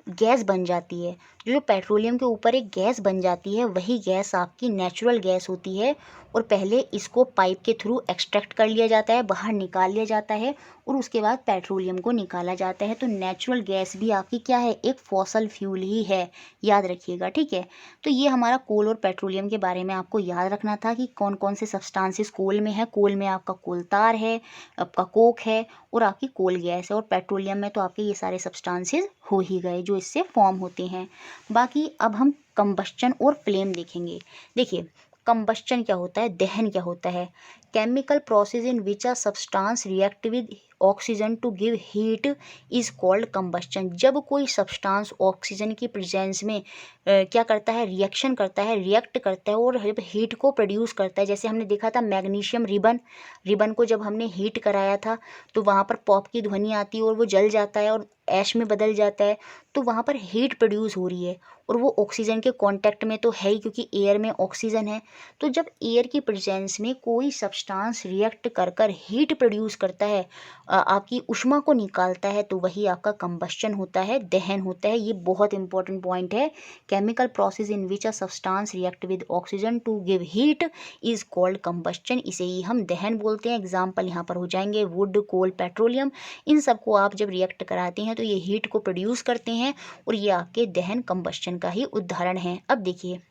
गैस बन जाती है, जो पेट्रोलियम के ऊपर एक गैस बन जाती है, वही गैस आपकी नेचुरल गैस होती है। और पहले इसको पाइप के थ्रू एक्सट्रैक्ट कर लिया जाता है, बाहर निकाल लिया जाता है, और उसके बाद पेट्रोलियम को निकाला जाता है। तो नेचुरल गैस भी आपकी क्या है? एक फॉसल फ्यूल ही है, याद रखिएगा। ठीक है, तो ये हमारा कोल और पेट्रोलियम के बारे में आपको याद रखना था कि कौन कौन से सब्सटेंसेस कोल में है। कोल में आपका कोल तार है, आपका कोक है, और आपकी कोल गैस है। और पेट्रोलियम में तो आपके ये सारे सब्सटेंसेस हो ही गए जो इससे फॉर्म होते हैं। बाकी अब हम कंबस्चन और फ्लेम देखेंगे। देखिए कंबस्चन क्या होता है, दहन क्या होता है? Chemical process in which a substance react with oxygen to give heat is called combustion. जब कोई सब्सटेंस ऑक्सीजन की प्रेजेंस में क्या करता है? रिएक्शन करता है, रिएक्ट करता है और हीट को प्रोड्यूस करता है। जैसे हमने देखा था मैग्नीशियम रिबन को जब हमने हीट कराया था तो वहाँ पर पॉप की ध्वनि आती है और वो जल जाता है और ऐश में बदल जाता है। तो वहाँ पर हीट प्रोड्यूस हो रही है और वो ऑक्सीजन के कांटेक्ट में तो है ही, क्योंकि एयर में ऑक्सीजन है। तो जब एयर की प्रेजेंस में कोई सब्सटेंस रिएक्ट कर कर हीट प्रोड्यूस करता है, आपकी ऊष्मा को निकालता है, तो वही आपका कंबस्चन होता है, दहन होता है। ये बहुत इंपॉर्टेंट पॉइंट है। Chemical process in which a substance react with oxygen to give heat is called combustion. इसे ही हम दहन बोलते हैं। एग्जाम्पल यहाँ पर हो जाएंगे वुड, कोल, पेट्रोलियम। इन सबको आप जब रिएक्ट कराते हैं तो ये हीट को प्रोड्यूस करते हैं और ये आपके दहन कंबस्चन का ही उदाहरण है। अब देखिए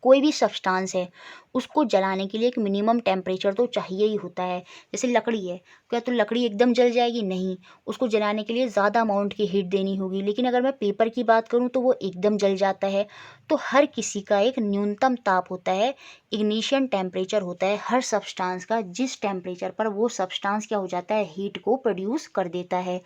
कोई भी सब्सटेंस है उसको जलाने के लिए एक मिनिमम टेम्परेचर तो चाहिए ही होता है। जैसे लकड़ी है, क्या तो लकड़ी एकदम जल जाएगी? नहीं, उसको जलाने के लिए ज़्यादा अमाउंट की हीट देनी होगी। लेकिन अगर मैं पेपर की बात करूँ तो वो एकदम जल जाता है। तो हर किसी का एक न्यूनतम ताप होता है, इग्निशन टेम्परेचर होता है हर सब्सटेंस का, जिस टेम्परेचर पर वो सब्सटेंस क्या हो जाता है? हीट को प्रोड्यूस कर देता है।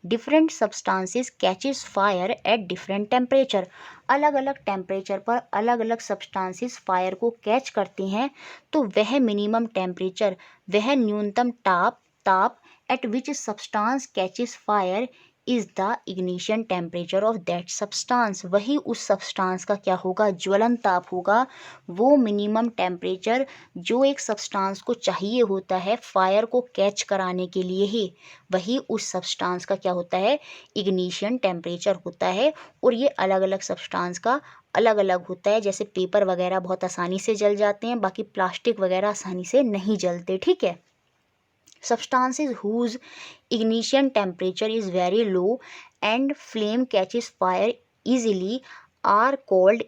Different substances catches fire at different temperature. अलग अलग टेम्परेचर पर अलग अलग सब्सटेंसेस फायर को कैच करते हैं। तो वह मिनिमम टेम्परेचर, वह न्यूनतम ताप eight which substance catches fire is the ignition temperature of that substance. वही उस सब्सटेंस का क्या होगा? ज्वलन ताप होगा। वो मिनिमम टेम्परेचर जो एक सब्सटेंस को चाहिए होता है फायर को कैच कराने के लिए ही, वही उस सब्सटेंस का क्या होता है? इग्निशन टेम्परेचर होता है। और ये अलग अलग सब्सटेंस का अलग अलग होता है। जैसे पेपर वगैरह बहुत आसानी से जल जाते हैं, बाकी प्लास्टिक वगैरह आसानी से नहीं जलते। ठीक है, substances whose ignition temperature is very low and flame catches fire easily are called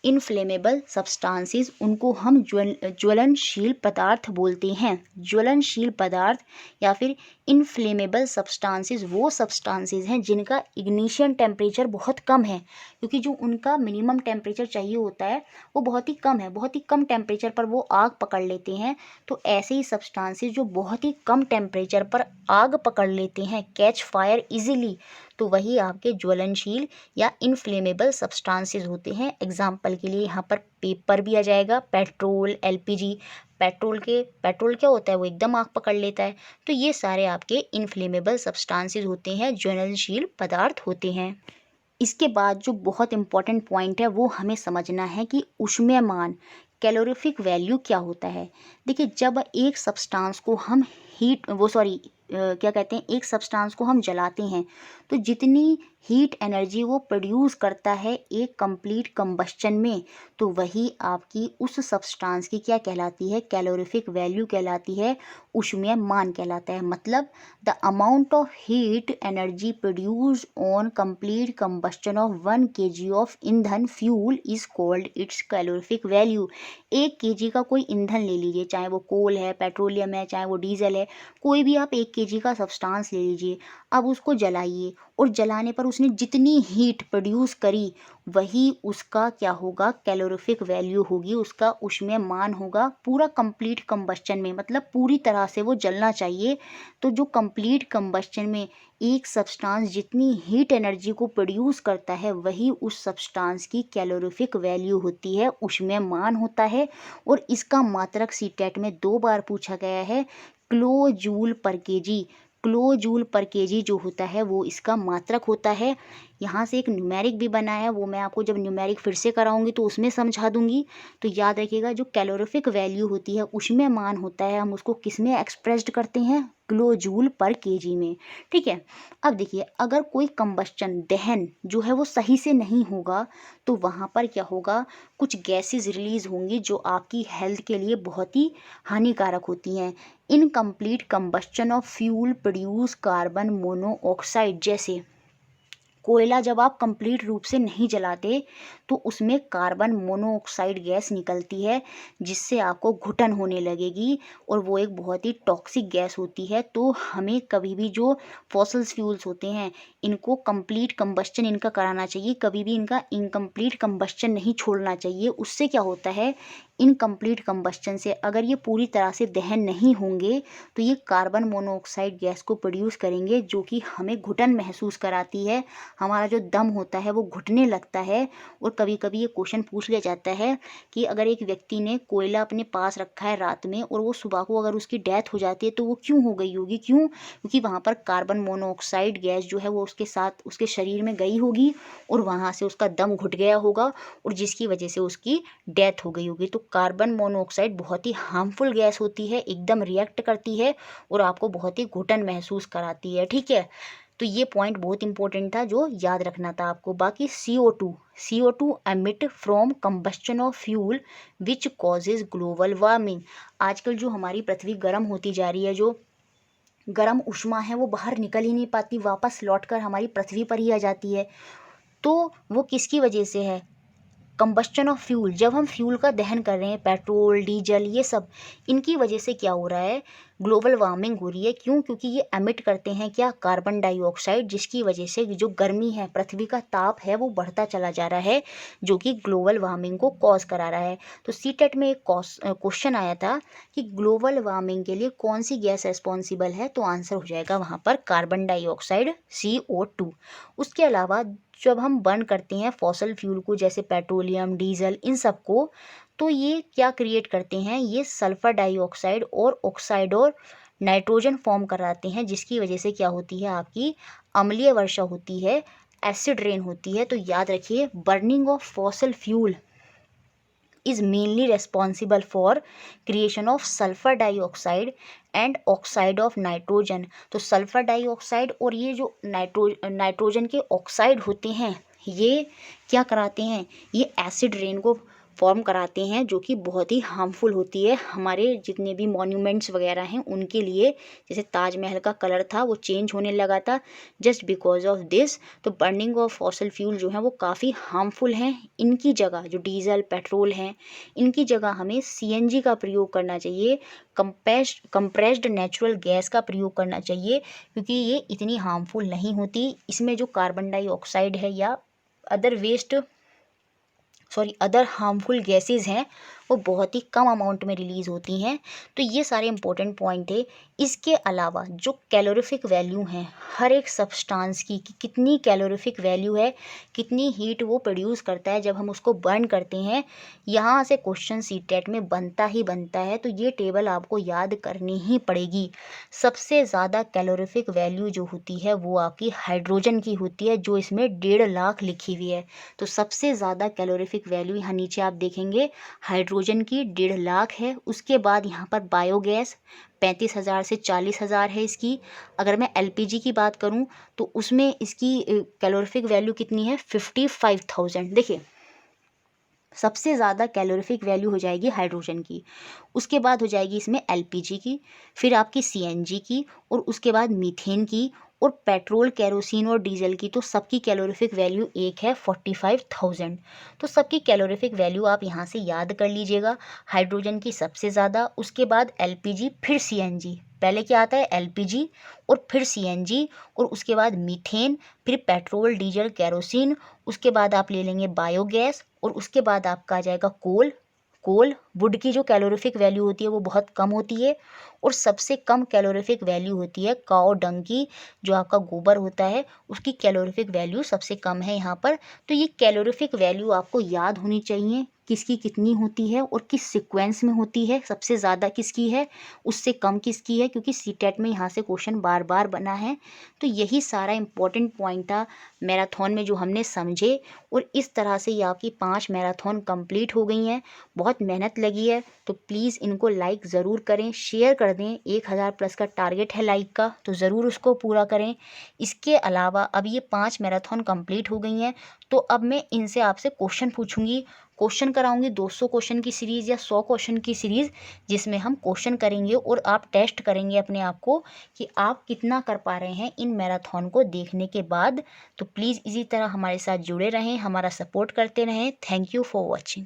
inflammable substances. उनको हम ज्वलनशील पदार्थ बोलते हैं। ज्वलनशील पदार्थ या फिर इनफ्लेमेबल सब्सटेंसेस वो सब्सटेंसेस हैं जिनका इग्निशन टेम्परेचर बहुत कम है, क्योंकि जो उनका मिनिमम टेम्परेचर चाहिए होता है वो बहुत ही कम है। बहुत ही कम टेम्परेचर पर वो आग पकड़ लेते हैं। तो ऐसे ही सब्सटेंसेस जो बहुत ही कम टेम्परेचर पर आग पकड़ लेते हैं, कैच फायर इजीली, तो वही आपके ज्वलनशील या इनफ्लेमेबल सब्सटेंसेस होते हैं। एग्जाम्पल के लिए यहाँ पर पेपर भी आ जाएगा, पेट्रोल, एलपीजी। पेट्रोल क्या होता है? वो एकदम आग पकड़ लेता है। तो ये सारे आपके इनफ्लेमेबल सब्सटेंसेस होते हैं, ज्वलनशील पदार्थ होते हैं। इसके बाद जो बहुत इंपॉर्टेंट पॉइंट है वो हमें समझना है कि ऊष्मीयमान, कैलोरीफिक वैल्यू क्या होता है। देखिए जब एक सब्सटेंस को हम एक सब्सटेंस को हम जलाते हैं तो जितनी हीट एनर्जी वो प्रोड्यूस करता है एक कंप्लीट कंबस्चन में, तो वही आपकी उस सब्सटेंस की क्या कहलाती है, कैलोरीफिक वैल्यू कहलाती है, ऊष्मीय मान कहलाता है। मतलब the amount of heat energy produced on complete combustion of 1 kg of ईंधन fuel is called its calorific value. 1 kg का कोई ईंधन ले लीजिए, चाहे वो कोल है, पेट्रोलियम है, चाहे वो डीजल है, कोई भी आप 1 kg का सब्सटेंस ले लीजिए। अब उसको जलाइए और जलाने पर उसने जितनी हीट प्रोड्यूस करी वही उसका क्या होगा, कैलोरीफिक वैल्यू होगी, उसका ऊष्मीय मान होगा पूरा कंप्लीट कंबस्चन में। मतलब पूरी तरह से वो जलना चाहिए। तो जो कंप्लीट कंबस्चन में एक सब्सटेंस जितनी हीट एनर्जी को प्रोड्यूस करता है वही उस सब्सटेंस की कैलोरीफिक वैल्यू होती है, ऊष्मीय मान होता है। और इसका मात्रक सीटेट में 2 बार पूछा गया है, किलो जूल पर केजी। किलो जूल पर केजी जो होता है वो इसका मात्रक होता है। यहाँ से एक न्यूमेरिक भी बना है, वो मैं आपको जब न्यूमेरिक फिर से कराऊंगी तो उसमें समझा दूंगी। तो याद रखिएगा, जो कैलोरीफिक वैल्यू होती है, उसमें मान होता है, हम उसको किस में एक्सप्रेस्ड करते हैं, किलो जूल पर केजी में। ठीक है। अब देखिए, अगर कोई कंबस्चन दहन जो है वो सही से नहीं होगा तो वहाँ पर क्या होगा, कुछ गैसेस रिलीज होंगी जो आपकी हेल्थ के लिए बहुत ही हानिकारक होती हैं। Incomplete combustion of fuel produce carbon monoxide. जैसे कोयला जब आप कंप्लीट रूप से नहीं जलाते तो उसमें कार्बन मोनोऑक्साइड गैस निकलती है जिससे आपको घुटन होने लगेगी और वो एक बहुत ही टॉक्सिक गैस होती है। तो हमें कभी भी जो फॉसिल्स फ्यूल्स होते हैं इनको कंप्लीट कंबस्चन इनका कराना चाहिए, कभी भी इनका इनकम्प्लीट कंबस्चन नहीं छोड़ना चाहिए। उससे क्या होता है, इनकम्प्लीट कंबस्चन से अगर ये पूरी तरह से दहन नहीं होंगे तो ये कार्बन मोनोऑक्साइड गैस को प्रोड्यूस करेंगे जो कि हमें घुटन महसूस कराती है, हमारा जो दम होता है वो घुटने लगता है। और कभी कभी ये क्वेश्चन पूछ लिया जाता है कि अगर एक व्यक्ति ने कोयला अपने पास रखा है रात में और वो सुबह को अगर उसकी डेथ हो जाती है तो वो क्यों हो गई होगी, क्यों, क्योंकि वहाँ पर कार्बन मोनोऑक्साइड गैस जो है वो उसके साथ उसके शरीर में गई होगी और वहाँ से उसका दम घुट गया होगा और जिसकी वजह से उसकी डेथ हो गई होगी। तो कार्बन मोनोऑक्साइड बहुत ही हार्मफुल गैस होती है, एकदम रिएक्ट करती है और आपको बहुत ही घुटन महसूस कराती है। ठीक है। तो ये पॉइंट बहुत इंपॉर्टेंट था जो याद रखना था आपको। बाकी CO2 emit from combustion of fuel which causes global warming. आजकल जो हमारी पृथ्वी गर्म होती जा रही है, जो गर्म ऊष्मा है वो बाहर निकल ही नहीं पाती, वापस लौटकर हमारी पृथ्वी पर ही आ जाती है। तो वो किसकी वजह से है, कंबस्चन ऑफ फ्यूल। जब हम फ्यूल का दहन कर रहे हैं, पेट्रोल डीजल ये सब, इनकी वजह से क्या हो रहा है, ग्लोबल वार्मिंग हो रही है। क्यों, क्योंकि ये एमिट करते हैं क्या, कार्बन डाइऑक्साइड, जिसकी वजह से जो गर्मी है, पृथ्वी का ताप है वो बढ़ता चला जा रहा है जो कि ग्लोबल वार्मिंग को कॉज करा रहा है। तो सीटेट में एक क्वेश्चन आया था कि ग्लोबल वार्मिंग के लिए कौन सी गैस रेस्पॉन्सिबल है, तो आंसर हो जाएगा वहाँ पर कार्बन डाइऑक्साइड CO2। उसके अलावा जब हम बर्न करते हैं फॉसल फ्यूल को, जैसे पेट्रोलियम डीजल इन सब को, तो ये क्या क्रिएट करते हैं, ये सल्फर डाइऑक्साइड और ऑक्साइड और नाइट्रोजन फॉर्म कराते हैं जिसकी वजह से क्या होती है, आपकी अम्लीय वर्षा होती है, एसिड रेन होती है। तो याद रखिए, burning of fossil fuel is mainly responsible for creation of sulfur dioxide and oxide of nitrogen. तो सल्फर डाइऑक्साइड और ये जो नाइट्रोजन के ऑक्साइड होते हैं ये क्या कराते हैं, ये एसिड रेन को फॉर्म कराते हैं जो कि बहुत ही हार्मफुल होती है हमारे जितने भी मॉन्यूमेंट्स वगैरह हैं उनके लिए। जैसे ताजमहल का कलर था वो चेंज होने लगा था जस्ट बिकॉज ऑफ दिस। तो बर्निंग ऑफ फॉसल फ्यूल जो है वो काफ़ी हार्मफुल हैं। इनकी जगह जो डीजल पेट्रोल हैं इनकी जगह हमें CNG का प्रयोग करना चाहिए, कंप्रेस्ड नेचुरल गैस का प्रयोग करना चाहिए, क्योंकि ये इतनी हार्मफुल नहीं होती। इसमें जो कार्बन डाइऑक्साइड है या अदर हार्मफुल गैसेज हैं वो बहुत ही कम अमाउंट में रिलीज़ होती हैं। तो ये सारे इंपॉर्टेंट पॉइंट थे। इसके अलावा जो कैलोरीफिक वैल्यू हैं हर एक सब्सटेंस की, कि कितनी कैलोरीफिक वैल्यू है, कितनी हीट वो प्रोड्यूस करता है जब हम उसको बर्न करते हैं, यहाँ से क्वेश्चन सीटेट में बनता ही बनता है। तो ये टेबल आपको याद करनी ही पड़ेगी। सबसे ज़्यादा कैलोरीफिक वैल्यू जो होती है वो आपकी हाइड्रोजन की होती है, जो इसमें 1.5 लाख लिखी हुई है। तो सबसे ज़्यादा कैलोरीफिक वैल्यू यहाँ नीचे आप देखेंगे हाइड्रोजन हाइड्रोजन की 1.5 लाख है। उसके बाद यहाँ पर बायोगैस 35,000 से 40,000 है इसकी। अगर मैं एलपीजी की बात करूँ तो उसमें इसकी कैलोरीफिक वैल्यू कितनी है, 55,000। देखिए सबसे ज़्यादा कैलोरीफिक वैल्यू हो जाएगी हाइड्रोजन की, उसके बाद हो जाएगी इसमें एलपीजी की, फिर आपकी सीएनजी की, और उसके बाद मीथेन की, और पेट्रोल, केरोसिन और डीजल की। तो सबकी कैलोरीफिक वैल्यू एक है 45,000। तो सबकी कैलोरीफिक वैल्यू आप यहाँ से याद कर लीजिएगा। हाइड्रोजन की सबसे ज़्यादा, उसके बाद एलपीजी, फिर सीएनजी। पहले क्या आता है, एलपीजी और फिर सीएनजी, और उसके बाद मीथेन, फिर पेट्रोल, डीजल, केरोसिन, उसके बाद आप ले लेंगे बायोगैस, और उसके बाद आपका आ जाएगा कोल। वुड की जो कैलोरीफिक वैल्यू होती है वो बहुत कम होती है, और सबसे कम कैलोरीफिक वैल्यू होती है काओ डंग की, जो आपका गोबर होता है उसकी कैलोरीफिक वैल्यू सबसे कम है यहाँ पर। तो ये कैलोरीफिक वैल्यू आपको याद होनी चाहिए, किसकी कितनी होती है और किस सीक्वेंस में होती है, सबसे ज़्यादा किसकी है, उससे कम किसकी है, क्योंकि सीटेट में यहाँ से क्वेश्चन बार बार बना है। तो यही सारा इंपॉर्टेंट पॉइंट था मैराथन में जो हमने समझे, और इस तरह से ये आपकी 5 मैराथन कंप्लीट हो गई हैं। बहुत मेहनत लगी है, तो प्लीज़ इनको लाइक ज़रूर करें, शेयर कर दें। 1000 प्लस का टारगेट है लाइक का, तो ज़रूर उसको पूरा करें। इसके अलावा अब ये 5 मैराथन कंप्लीट हो गई हैं, तो अब मैं इनसे आपसे क्वेश्चन पूछूंगी, क्वेश्चन कराऊंगी 200 क्वेश्चन की सीरीज़ या 100 क्वेश्चन की सीरीज़, जिसमें हम क्वेश्चन करेंगे और आप टेस्ट करेंगे अपने आप को कि आप कितना कर पा रहे हैं इन मैराथन को देखने के बाद। तो प्लीज़ इसी तरह हमारे साथ जुड़े रहें, हमारा सपोर्ट करते रहें। Thank you for watching.